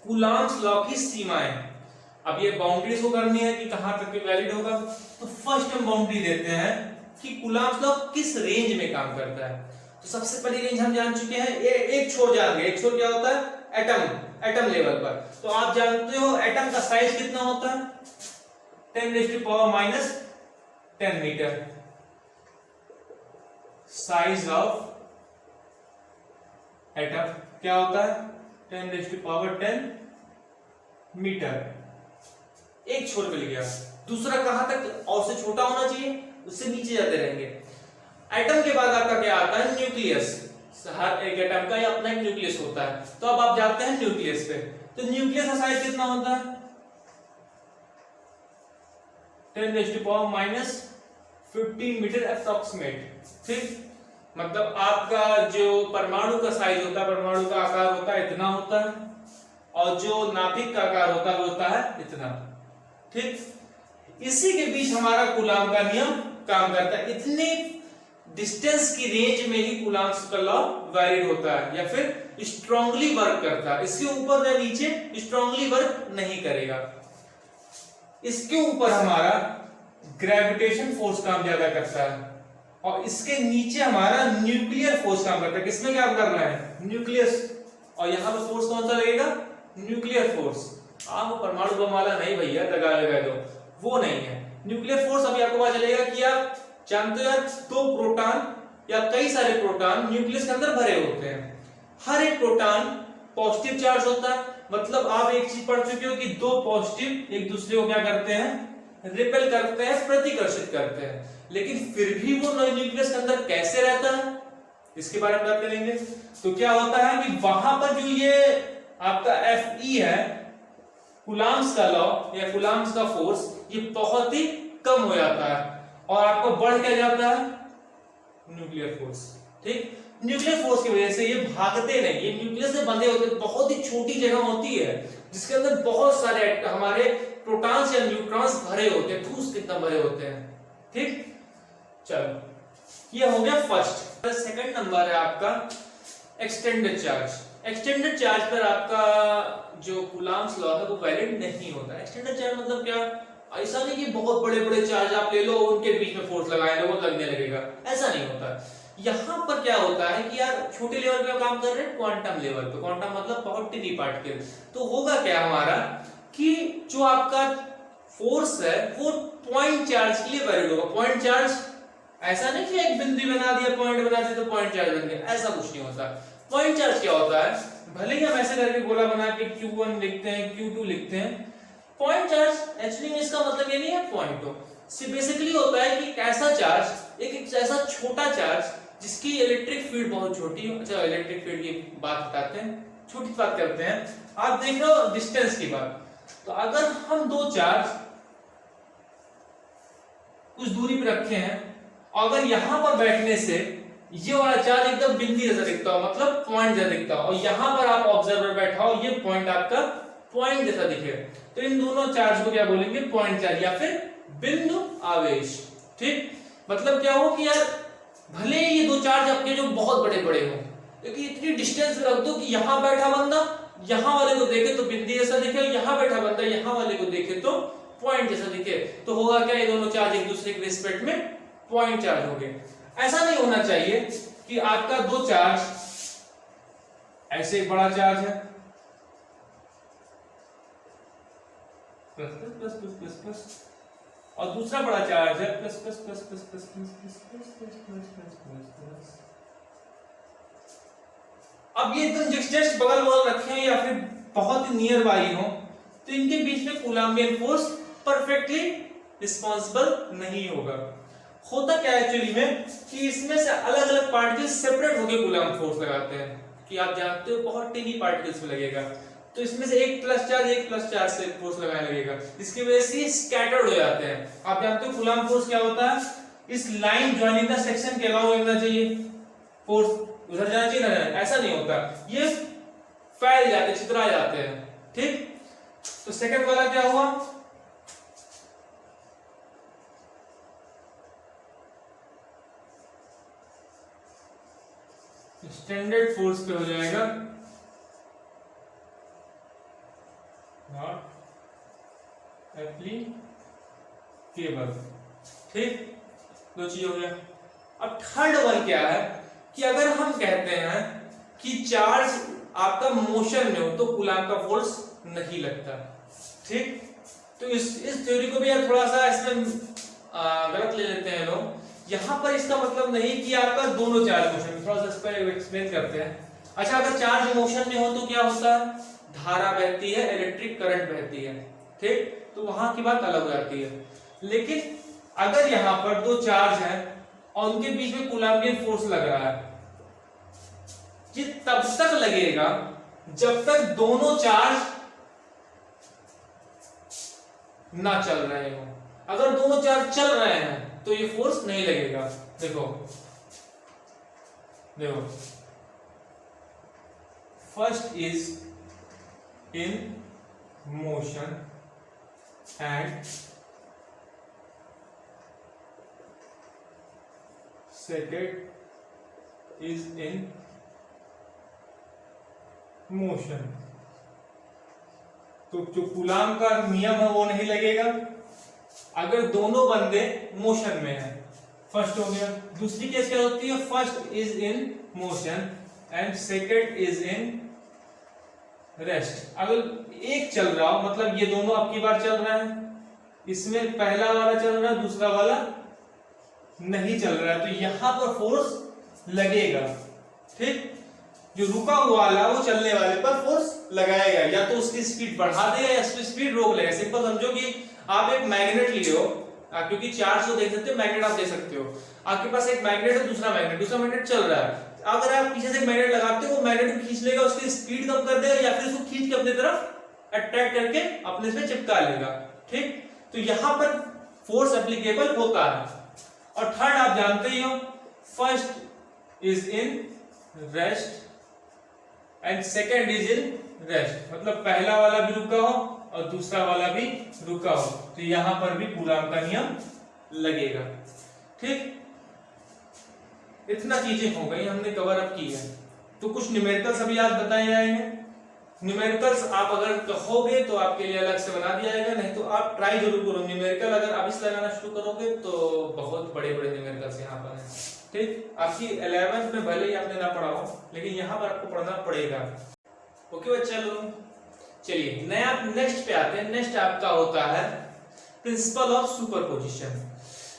Speaker 2: कूलम्ब्स लॉ की सीमाएं, अब ये बाउंड्रीज को करनी है कि कहां तक वैलिड होगा। तो फर्स्ट हम बाउंड्री देते हैं कि कूलम्ब्स लॉ किस रेंज में काम करता है। तो सबसे पहली रेंज हम जान चुके हैं, एक छोर जान गए। एक छोर क्या होता है? एटम लेवल पर। तो आप जानते हो एटम का साइज कितना होता है? 10⁻⁻10 मीटर। साइज ऑफ एटम क्या होता है? 10⁻10 मीटर। एक छोर मिल गया। दूसरा कहां तक और से छोटा होना चाहिए? उससे नीचे जाते रहेंगे। एटम के बाद आपका क्या आता है? न्यूक्लियस। हर एक एटम का ये अपना एक न्यूक्लियस होता है। तो अब आप जाते हैं न्यूक्लियस पे। तो न्यूक्लियस का साइज कितना होता है? 10⁻⁻15 मीटर अप्रॉक्सीमेट, ठीक? मतलब आपका जो परमाणु का साइज होता है, परमाणु का आकार होता है इतना होता है, और जो नाभिक का आकार होता है वो होता है इतना, ठीक? इसी के बीच हमारा कूलम्ब का नियम काम करता है। इतने डिस्टेंस की रेंज में ही कूलम्ब्स का लॉ वैलिड होता है या फिर स्ट्रांगली वर्क करता है। इसके ऊपर या नीचे स्ट्रांगली वर्क नहीं करेगा। इसके ऊपर हमारा ग्रेविटेशन फोर्स काम ज्यादा करता है और इसके नीचे हमारा न्यूक्लियर फोर्स काम करता है। किसमें काम कर रहा है? न्यूक्लियस। और यहां पर फोर्स कौन सा लगेगा? Nuclear force. आप परमाणु बम वाला नहीं भैया, लगा दो, वो नहीं है। न्यूक्लियर फोर्स अभी आपको पता चलेगा कि आप जानते हो यार, 2 प्रोटॉन या कई सारे प्रोटॉन न्यूक्लियस के अंदर भरे होते हैं। हर एक प्रोटॉन पॉजिटिव चार्ज होता है। मतलब आप एक चीज पढ़ चुके हो कि 2 पॉजिटिव एक दूसरे को क्या करते हैं? रिपेल करते हैं, प्रतिकर्षित करते हैं। लेकिन फिर भी वो न्यूक्लियस के अंदर कैसे रहता है, इसके बारे में बात करेंगे। तो क्या होता है कि वहां पर जो ये आपका Fe है, कूलम्ब्स का लॉ या कूलम्ब्स का फोर्स, ये बहुत ही कम हो जाता है और आपको बढ़ क्या जाता है? न्यूक्लियर फोर्स, ठीक? न्यूक्लियर फोर्स की वजह से ये भागते नहीं, ये न्यूक्लियस से बंधे होते हैं। बहुत ही छोटी जगह होती है जिसके अंदर बहुत सारे हमारे प्रोटॉन्स या न्यूट्रॉन्स भरे होते हैं। ठूस कितना भरे होते हैं, ठीक? चलो, ये हो गया फर्स्ट। सेकंड नंबर है आपका एक्सटेंडेड चार्ज। एक्सटेंडेड चार्ज पर आपका जो कूलम्ब्स लॉ है वो वैलिड नहीं होता। एक्सटेंडेड चार्ज मतलब क्या? ऐसा नहीं कि बहुत बड़े बड़े चार्ज आप ले लो, उनके बीच में फोर्स लगाए लो, वो लगने लगेगा, ऐसा नहीं होता। यहां पर क्या होता है कि यार छोटे लेवल पे काम कर रहे हैं, क्वांटम लेवल पे। क्वांटम मतलब बहुत टिनी पार्टिकल। तो होगा क्या हमारा कि जो आपका फोर्स है वो पॉइंट चार्ज के लिए वैलिड होगा। पॉइंट चार्ज ऐसा नहीं कि एक बिंदु बना दिया, पॉइंट बना दिया तो पॉइंट चार्ज बन गया, ऐसा कुछ नहीं होता। पॉइंट चार्ज क्या होता है? भले ही हम ऐसे करके गोला बना के Q1 लिखते हैं, Q2 लिखते हैं, पॉइंट चार्ज एक्चुअली में इसका मतलब ये नहीं है पॉइंट हो। बेसिकली होता है कि एक ऐसा चार्ज, एक ऐसा छोटा चार्ज जिसकी इलेक्ट्रिक फील्ड बहुत छोटी हो। अच्छा, इलेक्ट्रिक फील्ड की बात बताते हैं, छोटी बात करते हैं। आप देख रहे हो डिस्टेंस की बात, तो अगर हम दो चार्ज कुछ दूरी पे रखे हैं, अगर यहां पर बैठने से ये वाला चार्ज एकदम बिंदी जैसा दिखता हो, मतलब पॉइंट जैसा दिखता हो, और यहां पर आप ऑब्जर्वर बैठा हो, ये पॉइंट आपका पॉइंट जैसा दिखे, तो इन दोनों चार्ज को क्या बोलेंगे? पॉइंट चार्ज या फिर बिंदु आवेश। ठीक, मतलब क्या हो कि यार भले ये दो चार्ज आपके जो बहुत बड़े बड़े हो, क्योंकि इतनी डिस्टेंस रख दो कि यहां बैठा बंदा यहां वाले को देखे तो बिंदी जैसा दिखे, यहां बैठा बंदा यहां वाले को देखे तो पॉइंट जैसा दिखे, तो होगा क्या? ये दोनों चार्ज एक दूसरे के रिस्पेक्ट में पॉइंट चार्ज हो गए। ऐसा नहीं होना चाहिए कि आपका दो चार्ज, ऐसे एक बड़ा चार्ज है plus plus plus plus plus, और दूसरा बड़ा चार्ज है plus plus plus plus plus plus plus plus plus plus plus plus. अब ये एकदम जस्ट बगल बगल रखे हैं या फिर बहुत ही नियर बाई हो, तो इनके बीच में कूलम्बियन फोर्स परफेक्टली रिस्पॉन्सिबल नहीं होगा। होता क्या है एक्चुअली में कि इसमें से अलग अलग पार्टिकल्स सेपरेट होकर कूलम्ब फोर्स लगाते हैं, कि आप जानते हो बहुत टीनी पार्टिकल्स में लगेगा, तो इसमें से एक प्लस चार्ज से फोर्स लगाने लगेगा, जिसकी वजह से स्कैटर्ड हो जाते हैं। आप जानते हो कूलम्ब फोर्स क्या होता है? इस लाइन जॉइनिंग द सेक्शन के अलावा होना चाहिए, फोर्स उधर जाना चाहिए ना, ऐसा नहीं होता, ये फैल जाते, छितरा जाते हैं। ठीक, तो सेकंड वाला क्या हुआ? स्टैंडर्ड फोर्स पे हो जाएगा, नॉट एप्लीकेबल। ठीक, दो चीज हो गया। अब थर्ड वन क्या है कि अगर हम कहते हैं कि चार्ज आपका मोशन में हो तो कूलम्ब का फोर्स नहीं लगता। ठीक, तो इस थ्योरी को भी यार थोड़ा सा इसमें गलत ले लेते हैं लोग। यहां पर इसका मतलब नहीं कि आपका दोनों चार्ज मोशन में, थोड़ा सा इस पर एक्सप्लेन करते हैं। अच्छा, अगर चार्ज मोशन में हो तो क्या होता है? धारा बहती है, इलेक्ट्रिक करंट बहती है। ठीक, तो वहां की बात अलग हो जाती है। लेकिन अगर यहां पर दो चार्ज हैं और उनके बीच में कूलम्बियन फोर्स लग रहा है, ये तब तक लगेगा जब तक दोनों चार्ज ना चल रहे हो। अगर दोनों चार्ज चल रहे हैं तो ये फोर्स नहीं लगेगा। देखो देखो, first is in motion and second is in motion, तो जो कूलम्ब का नियम है वो नहीं लगेगा अगर दोनों बंदे मोशन में हैं। फर्स्ट हो गया। दूसरी केस क्या होती है? First is in motion and second is in rest. अगर एक चल रहा हो, मतलब ये दोनों अब की बार चल रहे हैं, इसमें पहला वाला चल रहा है, दूसरा वाला नहीं चल रहा है, तो यहां पर फोर्स लगेगा। ठीक, जो रुका हुआ वाला वो चलने वाले पर फोर्स लगाएगा, या तो उसकी स्पीड बढ़ा देगा या उसकी स्पीड रोक लेगा। सिंपल समझो कि आप एक मैग्नेट लिए हो, क्योंकि चार्ज को देख सकते हो, मैग्नेट आप दे सकते हो। आपके पास एक मैग्नेट है, दूसरा मैग्नेट चल रहा है। अगर आप पीछे से मैग्नेट लगाते हो, वो मैग्नेट को खींच लेगा, उसकी स्पीड कम कर देगा, या फिर उसको खींच के अपनी तरफ अट्रैक्ट करके अपने से चिपका लेगा। ठीक, तो यहां पर फोर्स एप्लीकेबल होता है। और थर्ड आप जानते ही हो, first is in rest and second is in rest, मतलब पहला वाला भी रुका हो और दूसरा वाला भी रुका हो, तो यहां पर भी कूलम्ब का नियम लगेगा। ठीक, इतना चीजें हो गई, हमने कवर अप की है। तो कुछ न्यूमेरिकल्स अभी आज बताए जाएंगे। न्यूमेरिकल्स आप अगर कहोगे तो आपके लिए अलग से बना दिया जाएगा, नहीं तो आप ट्राई जरूर करो। न्यूमेरिकल अगर आप इस लगाना शुरू करोगे तो बहुत बड़े बड़े न्यूमेरिकल्स यहाँ पर हैं। ठीक, आपकी 11th में भले ही आपने ना पढ़ा हो, लेकिन यहाँ पर आपको पढ़ना पड़ेगा। ओके बच्चा लोग, चलिए नया नेक्स्ट पे आते हैं। नेक्स्ट आपका होता है प्रिंसिपल ऑफ सुपरपोजिशन।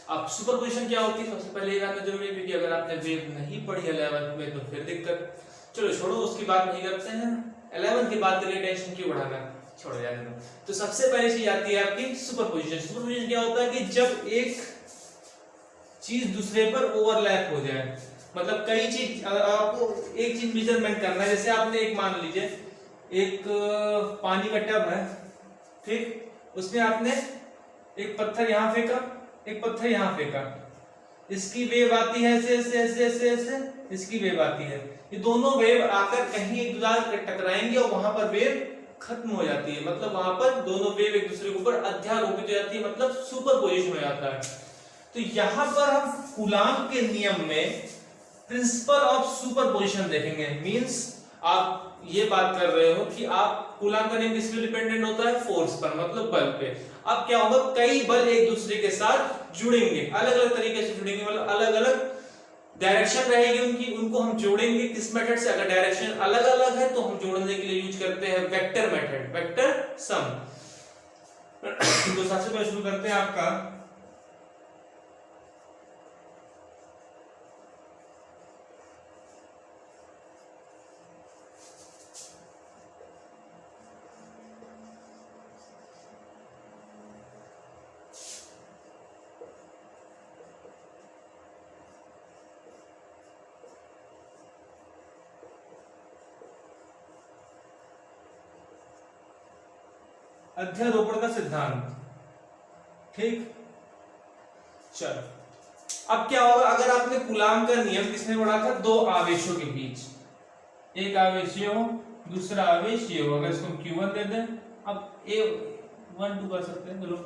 Speaker 2: अब सुपरपोजिशन क्या होती है सबसे पहले ये जानना जरूरी है, क्योंकि अगर आपने वेव नहीं पढ़ी 11th में तो फिर दिक्कत। चलो छोड़ो, उसकी बात नहीं करते हैं। 11th की बात करिए, टेंशन क्यों बढ़ाना। छोड़ो जाने दो। तो सबसे पहली चीज आती है आपकी सुपरपोजिशन। सुपरपोजिशन क्या होता है कि जब एक चीज दूसरे पर ओवरलैप हो जाए, मतलब कई चीज, आपको एक चीज मेजरमेंट करना है, जैसे आपने एक मान लीजिए एक पानी का टब है, ठीक, उसमें आपने एक पत्थर यहां फेंका, एक पत्थर यहां फेंका, इसकी वेव आती है ऐसे ऐसे ऐसे ऐसे ऐसे, इसकी वेव आती है, ये दोनों वेव आकर कहीं एक दूसरे से टकराएंगे और वहां पर वेव खत्म हो जाती है, मतलब वहां पर दोनों वेव एक दूसरे के ऊपर अध्यारोपित हो जाती है, मतलब सुपरपोजिशन हो जाता है। तो यहां पर हम कूलाम के नियम में प्रिंसिपल ऑफ सुपरपोजिशन देखेंगे। मींस आप ये बात कर रहे हो कि आप कूलाम का नियम किस पे डिपेंडेंट होता है? फोर्स पर, मतलब बल पे। अब क्या होगा, कई बल एक दूसरे के साथ जुड़ेंगे, अलग अलग तरीके से जुड़ेंगे, मतलब अलग अलग डायरेक्शन रहेगी उनकी, उनको हम जोड़ेंगे किस मेथड से? अगर डायरेक्शन अलग अलग है तो हम जोड़ने के लिए यूज करते हैं वेक्टर मेथड, वेक्टर सम। तो सबसे पहले शुरू करते हैं आपका अध्यारोपण का सिद्धांत, ठीक। चलो, अब क्या होगा, अगर आपने कूलाम का नियम किसने पढ़ा था? दो आवेशों के बीच, एक आवेश ये हो, दूसरा आवेश ये हो, अगर इसको हम Q1 दे दें, अब A1 2 कर सकते हैं, चलो।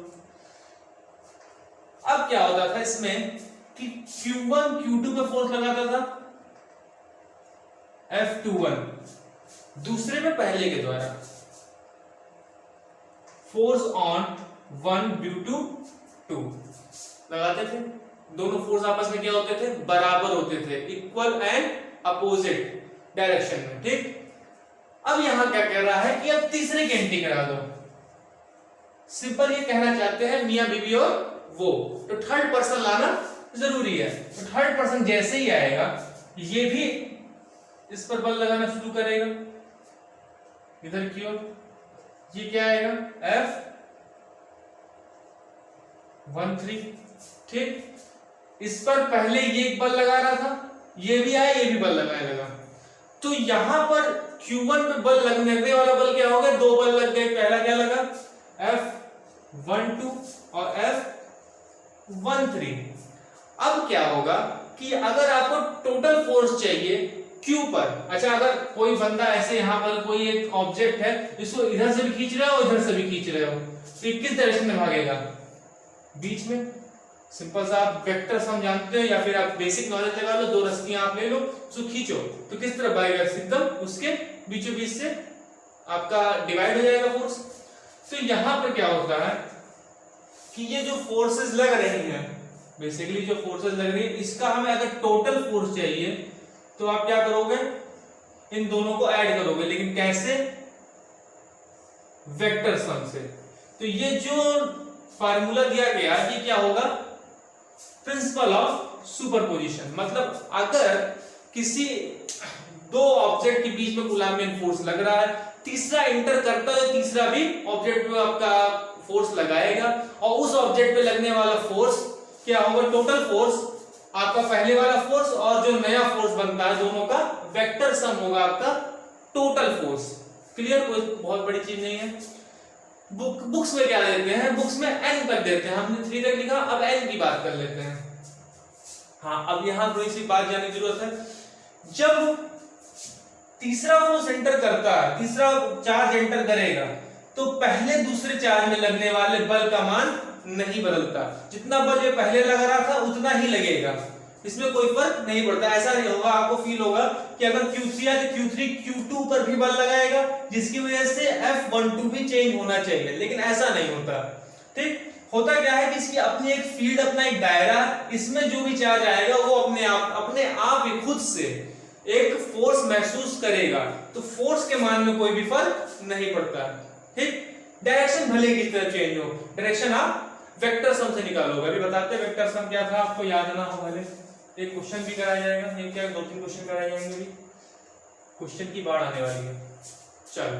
Speaker 2: अब क्या होता था इसमें कि Q1 Q2 पे फोर्स लगाता था F21, दूसरे में पहले के द्वारा फोर्स ऑन 1 ड्यू टू 2 लगाते थे। दोनों फोर्स आपस में क्या होते थे? बराबर होते थे, इक्वल एंड अपोजिट डायरेक्शन में, ठीक। अब यहां क्या कह रहा है कि अब तीसरे की एंट्री करा दो। सिंपल ये कहना चाहते हैं मियां बीवी और वो, तो थर्ड पर्सन लाना जरूरी है। तो थर्ड पर्सन जैसे ही आएगा ये भी इस पर बल लगाना शुरू करेगा, इधर की ओर। ये क्या आएगा? F13, ठीक। इस पर पहले ये एक बल लगा रहा था, ये भी आया, ये भी बल लगाने लगा, तो यहां पर Q1 पे बल लगने वाला बल क्या हो गया? दो बल लग गए। पहला क्या लगा? F12 और F13। अब क्या होगा कि अगर आपको टोटल फोर्स चाहिए Q पर, अच्छा अगर कोई बंदा ऐसे यहां पर कोई एक ऑब्जेक्ट है, इसको इधर से भी खींच रहे हो, इधर से भी खींच रहे हो, तो ये किस डायरेक्शन में भागेगा? बीच में। सिंपल सा आप वेक्टर सम जानते हो, या फिर आप बेसिक नॉलेज लगा लो, दो रस्सियां आप ले लो, उसको खींचो तो किस तरफ भागेगा? एकदम उसके बीचों बीच से आपका डिवाइड हो जाएगा फोर्स। तो यहां पर क्या होता है कि ये जो फोर्सेस लग रही हैं, बेसिकली जो फोर्सेस लग रही है, इसका हमें अगर टोटल फोर्स चाहिए तो आप क्या करोगे? इन दोनों को ऐड करोगे, लेकिन कैसे? वेक्टर सम से। तो ये जो फार्मूला दिया गया, ये क्या होगा? Principle of superposition. मतलब अगर किसी दो ऑब्जेक्ट के बीच में कूलाम्बियन फोर्स लग रहा है, तीसरा इंटर करता है, तीसरा भी ऑब्जेक्ट पे आपका फोर्स लगाएगा, और उस ऑब्जेक्ट पे लगने वाला फोर्स क्या होगा? टोटल फोर्स आपका पहले वाला फोर्स और जो नया फोर्स बनता है, दोनों का वेक्टर सम होगा आपका टोटल फोर्स। क्लियर? कोई बहुत बड़ी चीज नहीं है। बुक्स में क्या देते हैं? बुक्स में n तक देते हैं, हमने 3 तक लिखा, अब n की बात कर लेते हैं। हाँ, अब यहां थोड़ी सी बात जानने की जरूरत है। जब तीसरा फोर्स एंटर करता है, तीसरा चार्ज एंटर करेगा, तो पहले दूसरे चार्ज में लगने वाले बल का मान नहीं बदलता। जितना बल ये पहले लगा रहा था उतना ही लगेगा, इसमें कोई फर्क नहीं पड़ता। ऐसा नहीं होगा, आपको फील होगा कि अगर Q3 है तो Q3 Q2 पर भी बल लगाएगा, जिसकी वजह से F12 भी चेंज होना चाहिए, लेकिन ऐसा नहीं होता। ठीक, होता क्या है कि इसकी अपनी एक फील्ड, अपना एक दायरा, इसमें जो भी चार्ज आएगा वो अपने आप ही खुद से एक फोर्स महसूस करेगा, तो फोर्स के मान में कोई भी फर्क नहीं पड़ता। ठीक, डायरेक्शन भले की तरह चेंज हो, डायरेक्शन आप वेक्टर सम से निकालोगे। अभी बताते हैं वेक्टर सम क्या था, आपको याद ना हो भले, एक क्वेश्चन भी कराया जाएगा, ये क्या 2-3 क्वेश्चन कराए जाएंगे, भी क्वेश्चन की बाढ़ आने वाली है। चलो,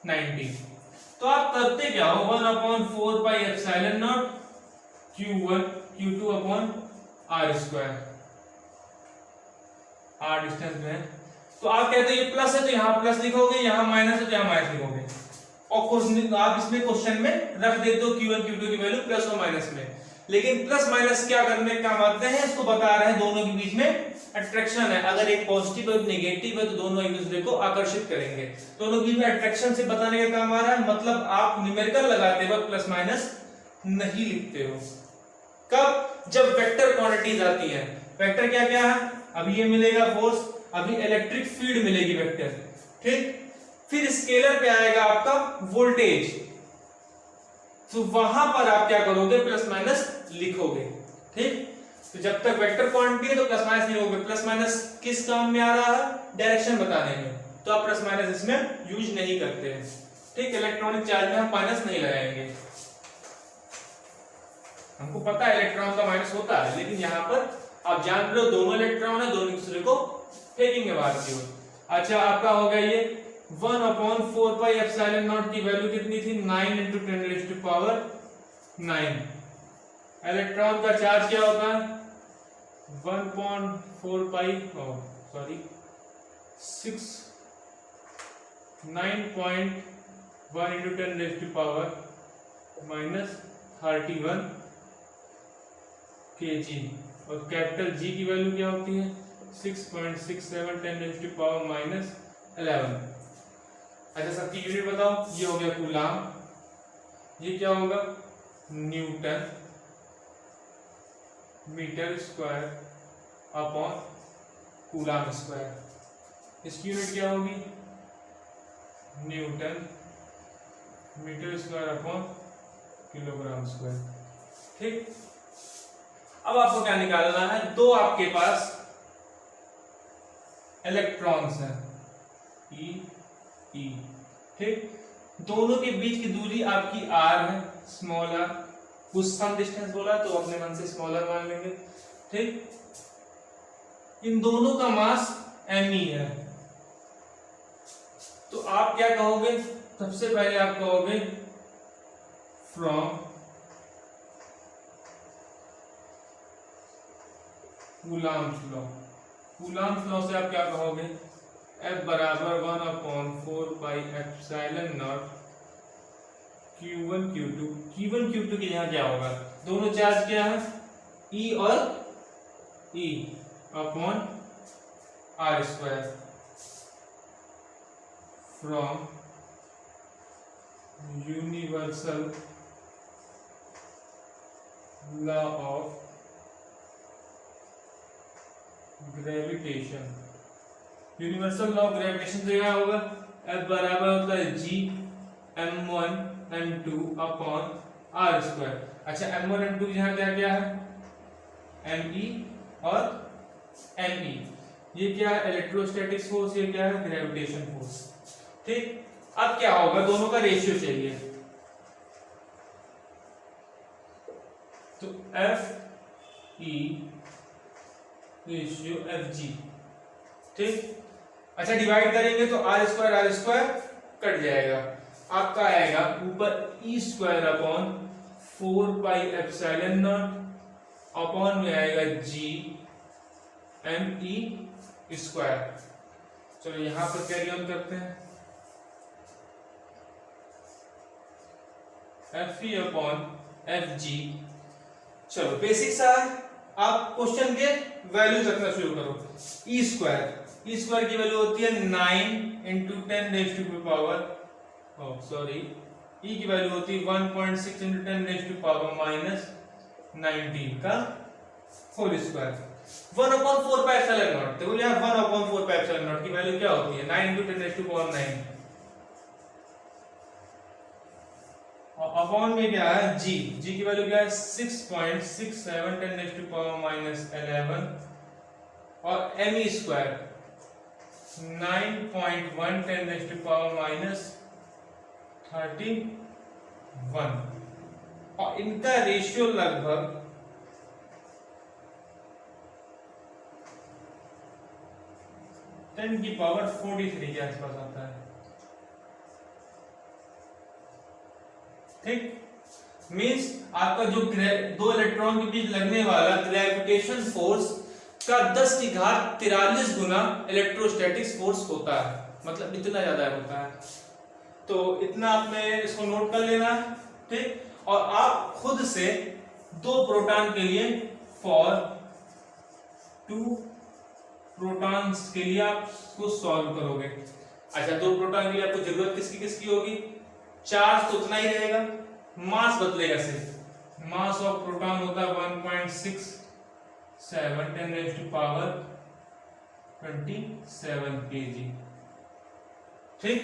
Speaker 2: 90। तो आप करते क्या हो, 1/4πε0 Q1 Q2 upon R square, R distance में है, तो आप कहते हो ये प्लस है तो यहाँ प्लस लिखोगे, यहाँ माइनस है तो यहाँ माइनस लिखोगे, और क्वेश्चन आप इसमें क्वेश्चन में रख देते हो Q1 Q2 की वैल्यू प्लस और माइनस में। लेकिन प्लस माइनस क्या करने का काम आते हैं, इसको बता रहे हैं दोनों के बीच में अट्रैक्शन है, अगर एक पॉजिटिव और नेगेटिव है तो दोनों एक दूसरे को आकर्षित करेंगे, दोनों के बीच में अट्रैक्शन से बताने का काम आ रहा है। मतलब आप न्यूमेरिकल लगाते वक्त प्लस माइनस नहीं लिखते हो। कब, जब वेक्टर क्वांटिटीज आती है। वेक्टर क्या क्या है, अभी ये मिलेगा फोर्स, अभी इलेक्ट्रिक फील्ड मिलेगी वेक्टर, ठीक, फिर स्केलर पे आएगा आपका वोल्टेज, तो वहां पर आप क्या करोगे, प्लस माइनस लिखोगे, ठीक। तो जब तक वेक्टर क्वांटिटी है तो प्लस माइनस नहीं होगे। प्लस माइनस किस काम में आ रहा है, डायरेक्शन बताने में, तो आप प्लस माइनस इसमें यूज नहीं करते हैं, ठीक। इलेक्ट्रॉनिक चार्ज में हम माइनस नहीं लगाएंगे, हमको पता है इलेक्ट्रॉन का माइनस होता है, लेकिन यहाँ पर आप जान रहे हो दोनों इलेक्ट्रॉन है, दोनों दूसरे को फेंकेंगे बाहर की ओर। अच्छा, आपका हो गया ये 1/4πε0 की वैल्यू कितनी थी, 9 × 10⁹ इलेक्ट्रॉन का चार्ज क्या होता है 9.1 kg, और कैपिटल G की वैल्यू क्या होती है 6.67 10⁻⁻11। अच्छा, सबकी यूनिट बताओ, ये हो गया कूलाम, ये क्या होगा newton metre square upon coulomb square, इसकी यूनिट क्या होगी newton metre square upon kilogram square, ठीक। अब आपको क्या निकालना है, दो आपके पास इलेक्ट्रॉन्स हैं E E, ठीक, दोनों के बीच की दूरी आपकी r है, स्मॉल r, कुछ सम डिस्टेंस बोला तो अपने मन से स्मॉल r मान लेंगे, ठीक। इन दोनों का मास me है, तो आप क्या कहोगे, सबसे पहले आप कहोगे from coulombs law, coulombs law से आप क्या कहोगे F बराबर 1/4πε0 Q1 Q2 के यहाँ क्या होगा, दोनों चार्ज क्या है E और E upon R square from universal law of gravitation. Universal law of gravitation से क्या होगा, F बराबर होता है G m1 m2 upon R square. अच्छा, m1 m2 यहाँ क्या क्या है me और me, ये क्या है इलेक्ट्रोस्टैटिक फोर्स, ये क्या है ग्रेविटेशन फोर्स, ठीक। अब क्या होगा, दोनों का रेशियो चाहिए, तो F E रेशियो Fg, ठीक। अच्छा, डिवाइड करेंगे तो R स्क्वायर कट जाएगा, आपका आएगा ऊपर E स्क्वायर अपॉन 4πε0 अपॉन में आएगा G me स्क्वायर। चलो यहां पर कैरी ऑन करते हैं, Fe अपॉन Fg। चलो बेसिक सा, आप क्वेश्चन के वैल्यू रखना शुरू करो। E स्क्वायर की वैल्यू होती है 9 × 10⁻⁻, E की वैल्यू होती है 1.6 × 10⁻⁻19 का होल स्क्वायर, 1/4πε0। देखो यहाँ 1/4πε0 की वैल्यू क्या होती है 9 × 10⁻9, और अपॉन में क्या है G की वैल्यू क्या है 6.67 10⁻⁻11, और me स्क्वायर 9.1 10⁻31, और इनका रेशियो लगभग 10⁻43 के आसपास आता है, ठीक, मींस आपका जो दो इलेक्ट्रॉन के बीच लगने वाला ग्रेविटेशन फोर्स का 10 की घात 43 गुना इलेक्ट्रोस्टैटिक्स फोर्स होता है, मतलब इतना ज्यादा होता है। तो इतना आपने इसको नोट कर लेना है, ठीक। और आप खुद से दो प्रोटॉन के लिए फॉर 2 प्रोटॉन्स के लिए आप इसको सॉल्व करोगे। अच्छा, 2 प्रोटॉन के लिए आपको जरूरत किसकी किसकी होगी? चार्ज तो उतना ही रहेगा, मास बदलेगा सिर्फ। मास ऑफ प्रोटॉन होता है 1.67 10⁻27 kg, ठीक।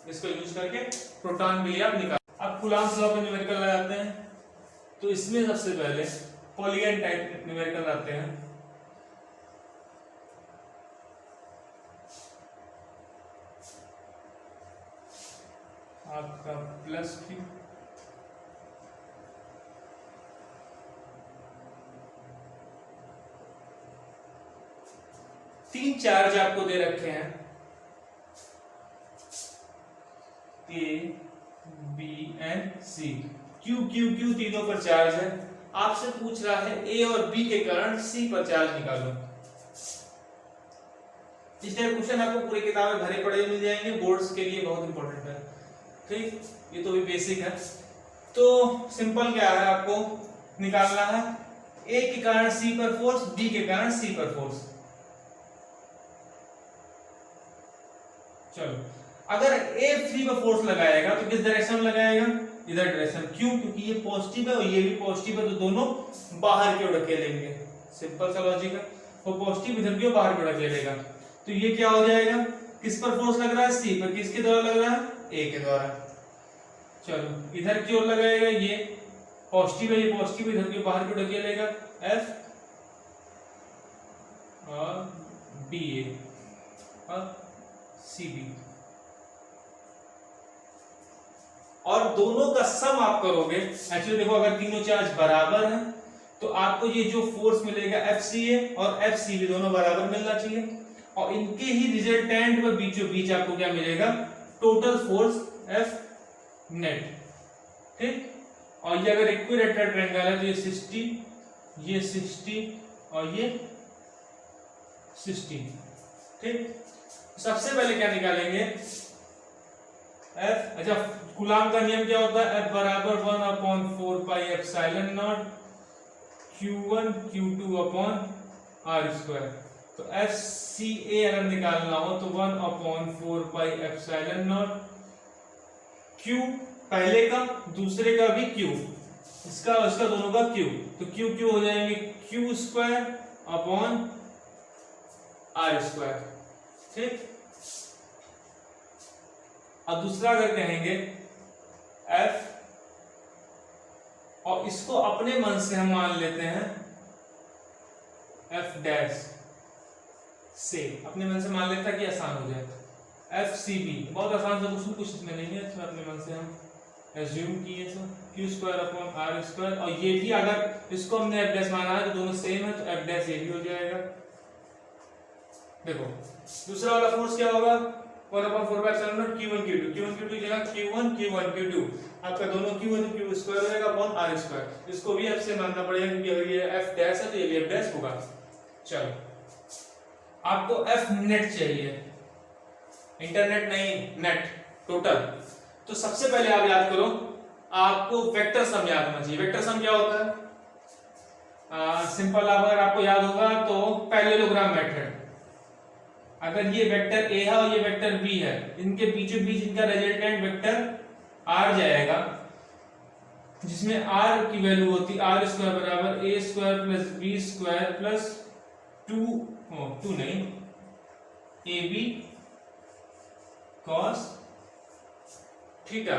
Speaker 2: इसको यूज करके प्रोटॉन के लिए आप निकाल। अब कूलॉम्स लॉ पे न्यूमेरिकल लगाते हैं, तो इसमें सबसे पहले पॉलीगन टाइप न्यूमेरिकल लाते हैं। आपका +Q तीन चार्ज आपको दे रखे हैं, A, B and C। Q Q Q तीनों पर चार्ज है। आपसे पूछ रहा है A और B के कारण C पर चार्ज निकालो। इस टाइप क्वेश्चन आपको पूरी किताबें भरे पड़े मिल जाएंगे, बोर्ड्स के लिए बहुत इंपॉर्टेंट है, ठीक। ये तो भी बेसिक है। तो सिंपल क्या है, आपको निकालना है A के कारण C पर फोर्स, B के कारण C पर फोर्स। चलो, अगर A फ्री पर फोर्स लगाएगा तो किस डायरेक्शन में लगाएगा? इधर डायरेक्शन। क्यों? क्योंकि ये पॉजिटिव है और ये भी पॉजिटिव है, तो दोनों बाहर की ओर ढकेलेंगे। सिंपल सा लॉजिक है। वो पॉजिटिव इधर की ओर बाहर की ओर ढकेलेगा, तो ये क्या हो जाएगा? किस पर फोर्स लग रहा है? C पर। किसके द्वारा लग रहा है? A के द्वारा। चलो, इधर की ओर लगाएगा, ये पॉजिटिव है, ये पॉजिटिव इधर की बाहर की ओर ढकेलेगा, F और BA और CB। और दोनों का सम आप करोगे। एक्चुअली देखो, अगर तीनों चार्ज बराबर हैं तो आपको ये जो फोर्स मिलेगा FCA और FCB दोनों बराबर मिलना चाहिए, और इनके ही रिजल्टेंट में बीचों बीच आपको क्या मिलेगा? टोटल फोर्स F नेट, ठीक। और ये अगर इक्विलैटरल ट्रायंगल है तो ये 60 और ये 60, ठीक। सबसे पहले क्या निकालेंगे? F। अच्छा, कूलॉम का नियम क्या होता है? F बराबर 1/4 pi epsilon not Q1 Q2 upon R²। तो FCA अगर निकालना हो तो 1/4 पाई एप्सिलॉन नॉट Q, पहले का दूसरे का भी Q, इसका और इसका दोनों का Q, तो Q हो जाएंगे Q² अपॉन R², ठीक। अब दूसरा अगर कहेंगे F, और इसको अपने मन से हम मान लेते हैं F डैश से, अपने मन से मान लेते हैं कि आसान हो जाए। FCB बहुत आसान सा क्वेश्चन, कुछ इसमें नहीं है, इसमें अपने मन से हम एज्यूम किए तो Q² अपॉन R², और ये भी अगर इसको हमने F डैश माना है तो दोनों सेम है, तो F डैश ये भी हो जाएगा। देखो, दूसरा वाला फोर्स क्या होगा? 1/4 pi epsilon not Q1 Q2 की जगह Q1 Q2, आपका दोनों Q है तो Q² हो जाएगा अपॉन R²। इसको भी F से मानना पड़ेगा, क्योंकि अगर ये F डैश है तो ये भी F डैश होगा। चलो, आपको F नेट चाहिए, इंटरनेट नहीं, नेट टोटल। तो सबसे पहले आप याद करो, आपको वेक्टर सम याद होना चाहिए। वेक्टर सम क्या होता है? सिंपल, अगर आपको याद होगा तो पैरेललोग्राम मेथड। अगर ये वेक्टर A है और ये वेक्टर B है, इनके बीचों बीच इनका रिजल्टेंट वेक्टर R जाएगा, जिसमें R की वैल्यू होती है R² बराबर A² प्लस B² प्लस 2 नहीं, AB cos थीटा,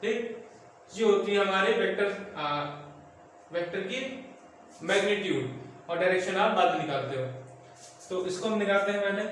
Speaker 2: ठीक। ये होती है हमारे वेक्टर की मैग्नीट्यूड, और डायरेक्शन आप बाद में निकालते हो। तो इसको हम निकालते हैं पहले।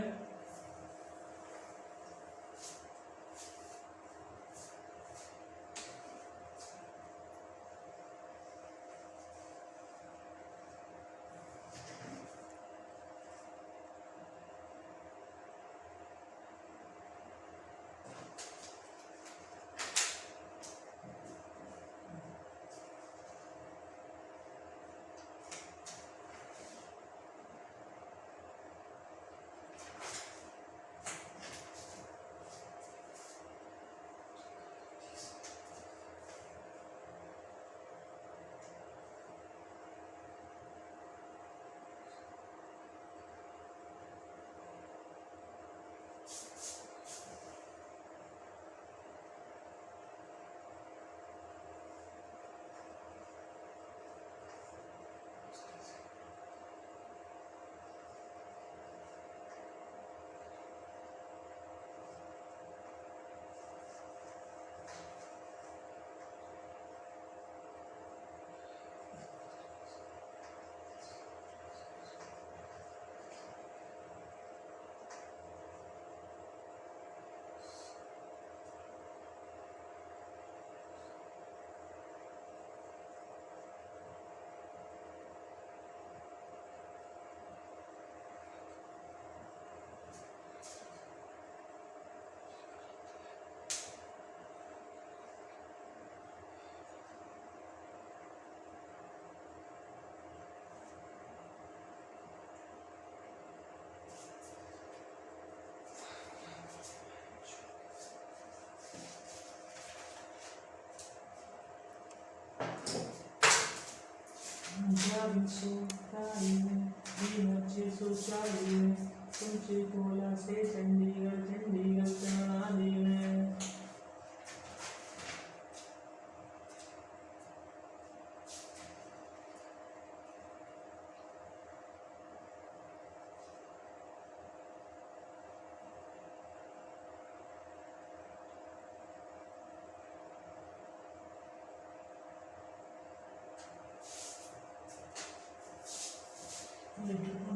Speaker 2: कोला से चंडीगढ़ चंडीगढ़ मनाली में।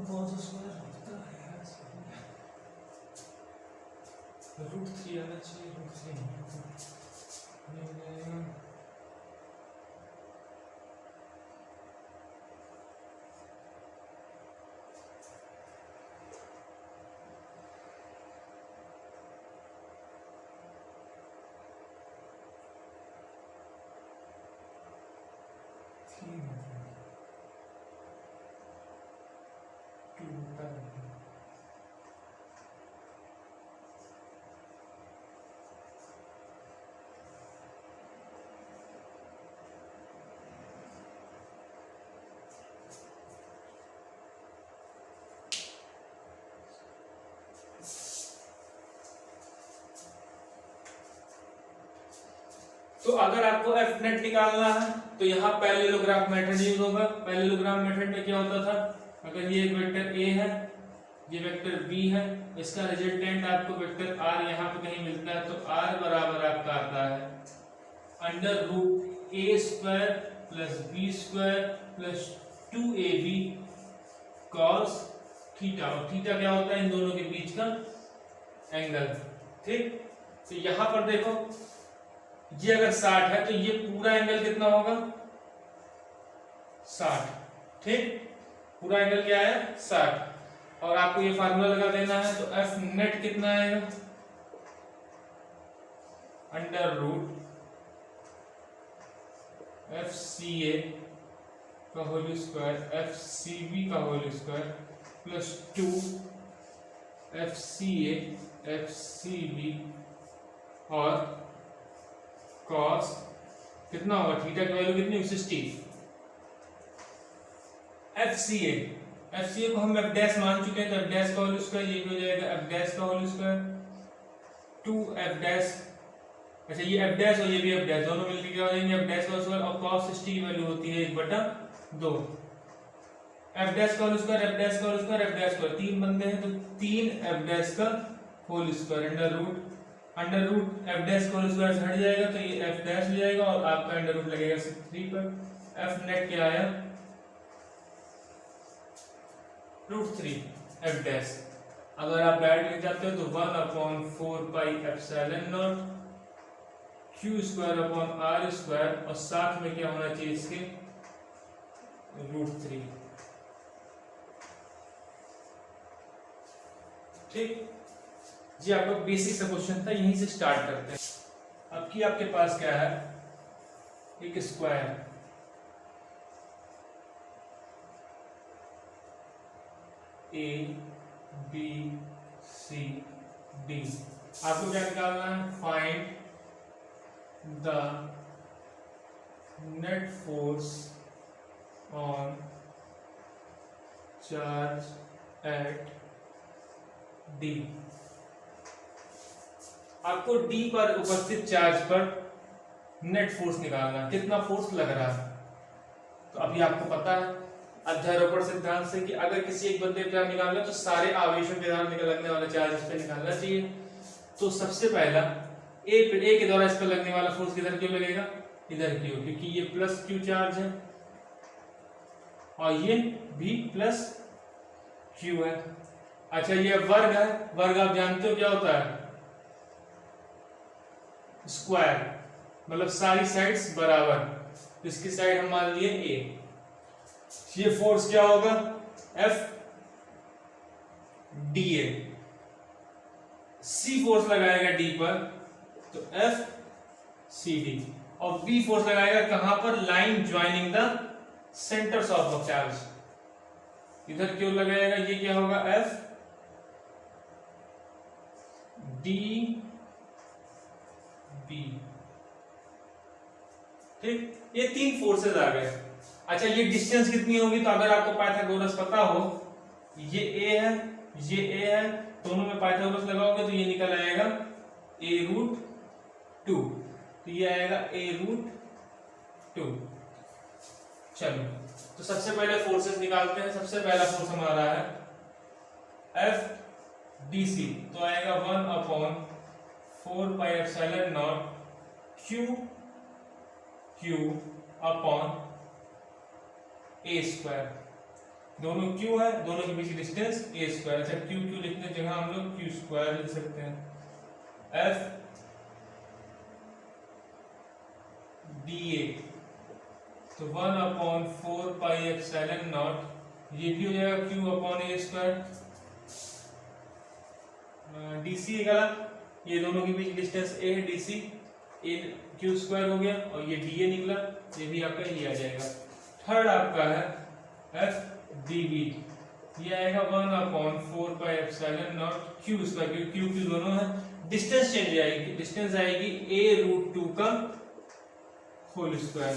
Speaker 2: कौन सा स्क्वायर होता है यार? √3 आना चाहिए, √3 तो अगर आपको एफ नेट निकालना है तो यहाँ पैरेललोग्राफ मेथड यूज होगा। पैरेललोग्राफ मेथड में क्या होता था, अगर ये एक वेक्टर ए है, ये वेक्टर बी है, इसका रिजल्टेंट आपको वेक्टर आर यहाँ पे कहीं मिलता है, तो आर बराबर आपका आता है √a² + b² + 2ab cos theta. और थीटा क्या होता है, इन दोनों के बीच का एंगल। ठीक, तो यहाँ पर देखो ये अगर 60 है तो ये पूरा एंगल कितना होगा, 60। ठीक, पूरा एंगल क्या है, 60। और आपको ये फार्मूला लगा देना है, तो एफ नेट कितना आएगा, √FCA का होल स्क्वायर FCB का होल स्क्वायर + 2FCA FCB और cos कितना होगा, थीटा की वैल्यू कितनी, 60। FCA को हम f डैश मान चुके हैं, तो f डैश का होल स्क्वायर ये हो जाएगा f डैश का होल स्क्वायर 2f डैश। अच्छा, ये f डैश और ये भी f डैश, दोनों मिलकर क्या हो जाएंगे, f डैश का होल स्क्वायर। और cos 60 की वैल्यू होती है 1/2। f डैश का होल स्क्वायर, f डैश का होल स्क्वायर, f डैश का, तीन बंदे हैं तो 3f डैश का होल स्क्वायर √f डैश का होल स्क्वायर हट जाएगा तो ये f डैश हो जाएगा और आपका अंडर रूट लगेगा 3 पर। f नेट क्या आया, √3 f डैश। अगर आप डायरेक्ट लिख जाते हो तो 1/4 पाई एप्सिलॉन नॉट q²/r² और साथ में क्या होना चाहिए इसके, √3। ठीक जी, आपका बेसिक सा क्वेश्चन था, यहीं से स्टार्ट करते हैं। अब की आपके पास क्या है, एक square A B C D। आपको क्या निकालना है, find the net force on charge at D। आपको D पर उपस्थित चार्ज पर नेट फोर्स निकालना, कितना फोर्स लग रहा है। तो अभी आपको पता है अध्यारोपण सिद्धांत से कि अगर किसी एक बंदे पर निकालना तो सारे आवेशों के द्वारा लगने वाला चार्ज इस पर निकालना चाहिए। तो सबसे पहला ए के द्वारा इस पर लगने वाला फोर्स किधर क्यों लगेगा, इधर क्यों, क्योंकि ये +q चार्ज है और ये भी +q है। अच्छा, ये वर्ग है, वर्ग आप जानते हो क्या होता है, स्क्वायर, मतलब सारी साइड्स बराबर। इसकी साइड हम मान लिए a। ये फोर्स क्या होगा, F dA। C फोर्स लगाएगा D पर तो F CD, और B फोर्स लगाएगा कहां पर, line joining the centres of charge. इधर क्यों लगाएगा, ये क्या होगा, F D B। ठीक, ये तीन फोर्सेस आ गए। अच्छा ये डिस्टेंस कितनी होगी, तो अगर आपको पाइथागोरस पता हो, ये a है, ये a है, दोनों में पाइथागोरस लगाओगे तो ये निकल आएगा a√2, तो ये आएगा a√2। चलो तो सबसे पहले फोर्सेस निकालते हैं। सबसे पहला फोर्स हमारा है FDC, तो आएगा 1/4πε0 Q/a²। दोनों Q है, दोनों के बीच डिस्टेंस a²। अच्छा Q लिखने की जगह हम लोग Q² लिख सकते हैं। FDA तो 1/4πε0, ये भी हो जाएगा Q/a²। DC निकाला, ये दोनों के बीच डिस्टेंस a है, DC a Q² हो गया, और ये DA निकला, ये भी आपका ये आ जाएगा। थर्ड आपका है FDB, ये आएगा 1/4πε0 Q², Q दोनों है, डिस्टेंस चेंज आएगी, डिस्टेंस आएगी a√2 का होल स्क्वायर।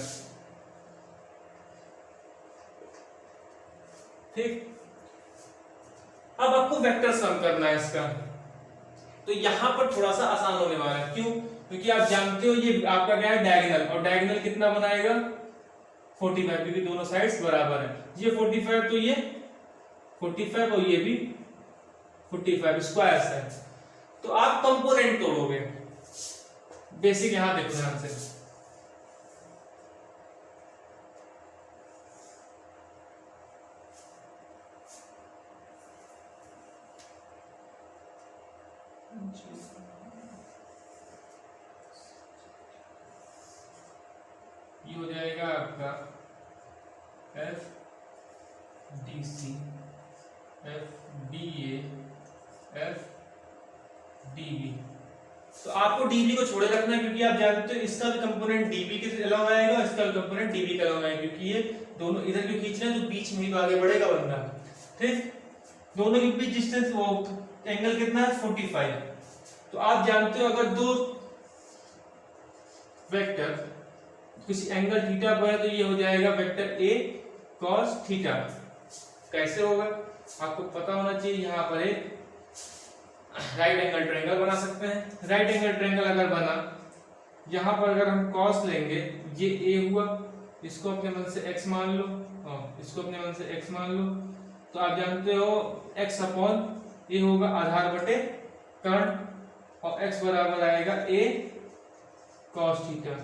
Speaker 2: ठीक, अब आपको वेक्टर सम करना है इसका, तो यहां पर थोड़ा सा आसान होने वाला है। क्यों? क्योंकि आप जानते हो ये आपका क्या है, डायगोनल, और डायगोनल कितना बनाएगा 45, क्योंकि दोनों साइड्स बराबर है। ये 45, तो ये 45 और ये भी 45 स्क्वायर्स है। तो आप कंपोनेंट तोड़ोगे। बेसिक यहां देखो ध्यान से, ये हो जाएगा आपका FDC, FDA, FDB। तो आपको DB को छोड़े रखना है, क्योंकि आप जानते हो इसका भी कंपोनेंट DB के अलावा आएगा, इसका भी कंपोनेंट DB के अलावा आएगा, क्योंकि ये दोनों इधर क्यों खींच रहे हैं, तो बीच में ही आगे बढ़ेगा बंदा। ठीक, दोनों के बीच डिस्टेंस वो एंगल कितना है 45। तो आप जानते हो अगर दो वेक्टर किसी एंगल थीटा पर है, तो ये हो जाएगा वेक्टर A cos थीटा। कैसे होगा आपको पता होना चाहिए। यहाँ पर एक राइट एंगल ट्रायंगल बना सकते हैं। राइट एंगल ट्रायंगल अगर बना, यहाँ पर अगर हम cos लेंगे, ये A हुआ, इसको अपने मन से x मान लो, इसको अपने मन से x मान लो, तो आप जानते हो x/a होगा आधार बटे कर्ण, और x बराबर आएगा A cos थीटा।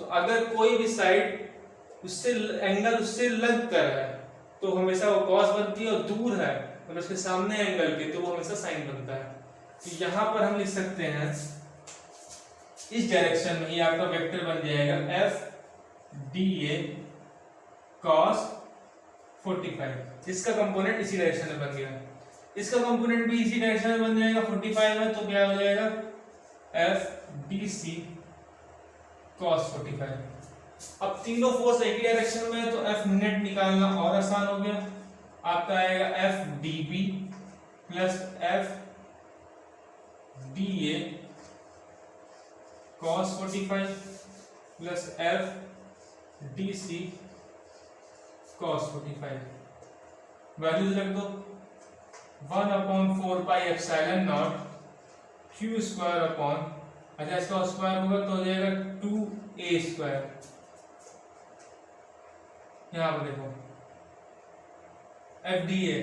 Speaker 2: तो अगर कोई भी साइड उससे एंगल उससे लग कर है, तो हमेशा वो cos बनती है, और दूर है मतलब उसके सामने एंगल के, तो वो हमेशा sin बनता है। तो यहाँ पर हम लिख सकते हैं इस डायरेक्शन में ये आपका वेक्टर बन जाएगा FDA cos 45। इसका कंपोनेंट इसी डायरेक्शन में बन गया, इसका कंपोनेंट भी इसी डायरेक्शन में बन जाएगा 45 में, तो क्या हो जाएगा FDC cos 45। अब तीनों फोर्स एक ही डायरेक्शन में है, तो F नेट निकालना और आसान हो गया। आपका आएगा FDB plus FDA cos 45 plus FDC cos 45। Values रख दो, 1/4πε0 Q², अच्छा इसका स्क्वायर होगा तो हो जाएगा 2a²। यहाँ पर देखो FDA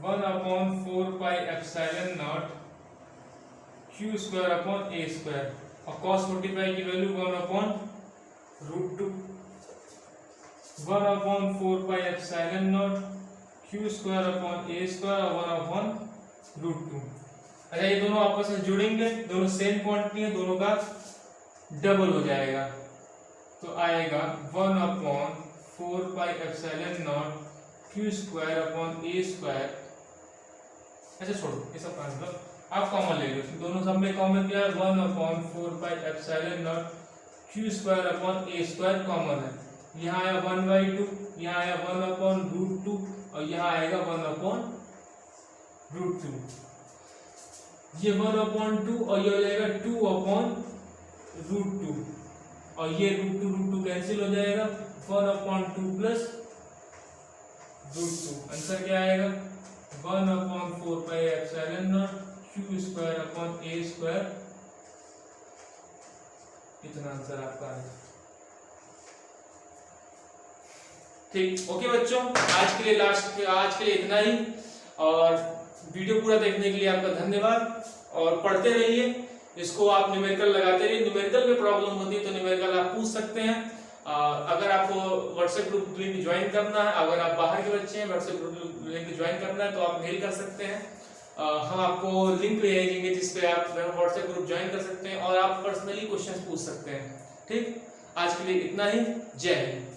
Speaker 2: 1/4πε0 Q²/a², और cos 45 की वैल्यू 1/√2, 1/4πε0 Q²/a² और 1/√2। अच्छा ये दोनों आपस में जुड़ेंगे, दोनों सेम क्वांटिटी है, दोनों का डबल हो जाएगा, तो आएगा 1/4πε0 Q²/a²। अच्छा छोड़ो ये सब कांसेप्ट, आप कॉमन ले लो, दोनों सब में कॉमन क्या है, 1/4πε0 Q²/a² कॉमन है। यहाँ आया 1/2, यहाँ आया 1/√2, और यहाँ आएगा 1/√2। ये 1/2 और ये हो जाएगा 2/√2, और ये √2 कैंसिल हो जाएगा, 1/2 प्लस √2। आंसर क्या आएगा 1/4 pi epsilon not q square upon a square. इतना आंसर आपका आएगा। ठीक, ओके बच्चों, आज के लिए इतना ही। और वीडियो पूरा देखने के लिए आपका धन्यवाद। और पढ़ते रहिए इसको, आप न्यूमेरिकल लगाते रहिए। न्यूमेरिकल में प्रॉब्लम होती है तो न्यूमेरिकल आप पूछ सकते हैं। अगर आपको व्हाट्सएप ग्रुप लिंक ज्वाइन करना है, अगर आप बाहर के बच्चे हैं व्हाट्सएप ग्रुप लिंक ज्वाइन करना है तो आप मेल कर सकते हैं। हम आपको लिंक भेजेंगे जिसपे आप व्हाट्सएप ग्रुप ज्वाइन कर सकते हैं और आप पर्सनली क्वेश्चंस पूछ सकते हैं। ठीक, आज के लिए इतना ही। जय हिंद।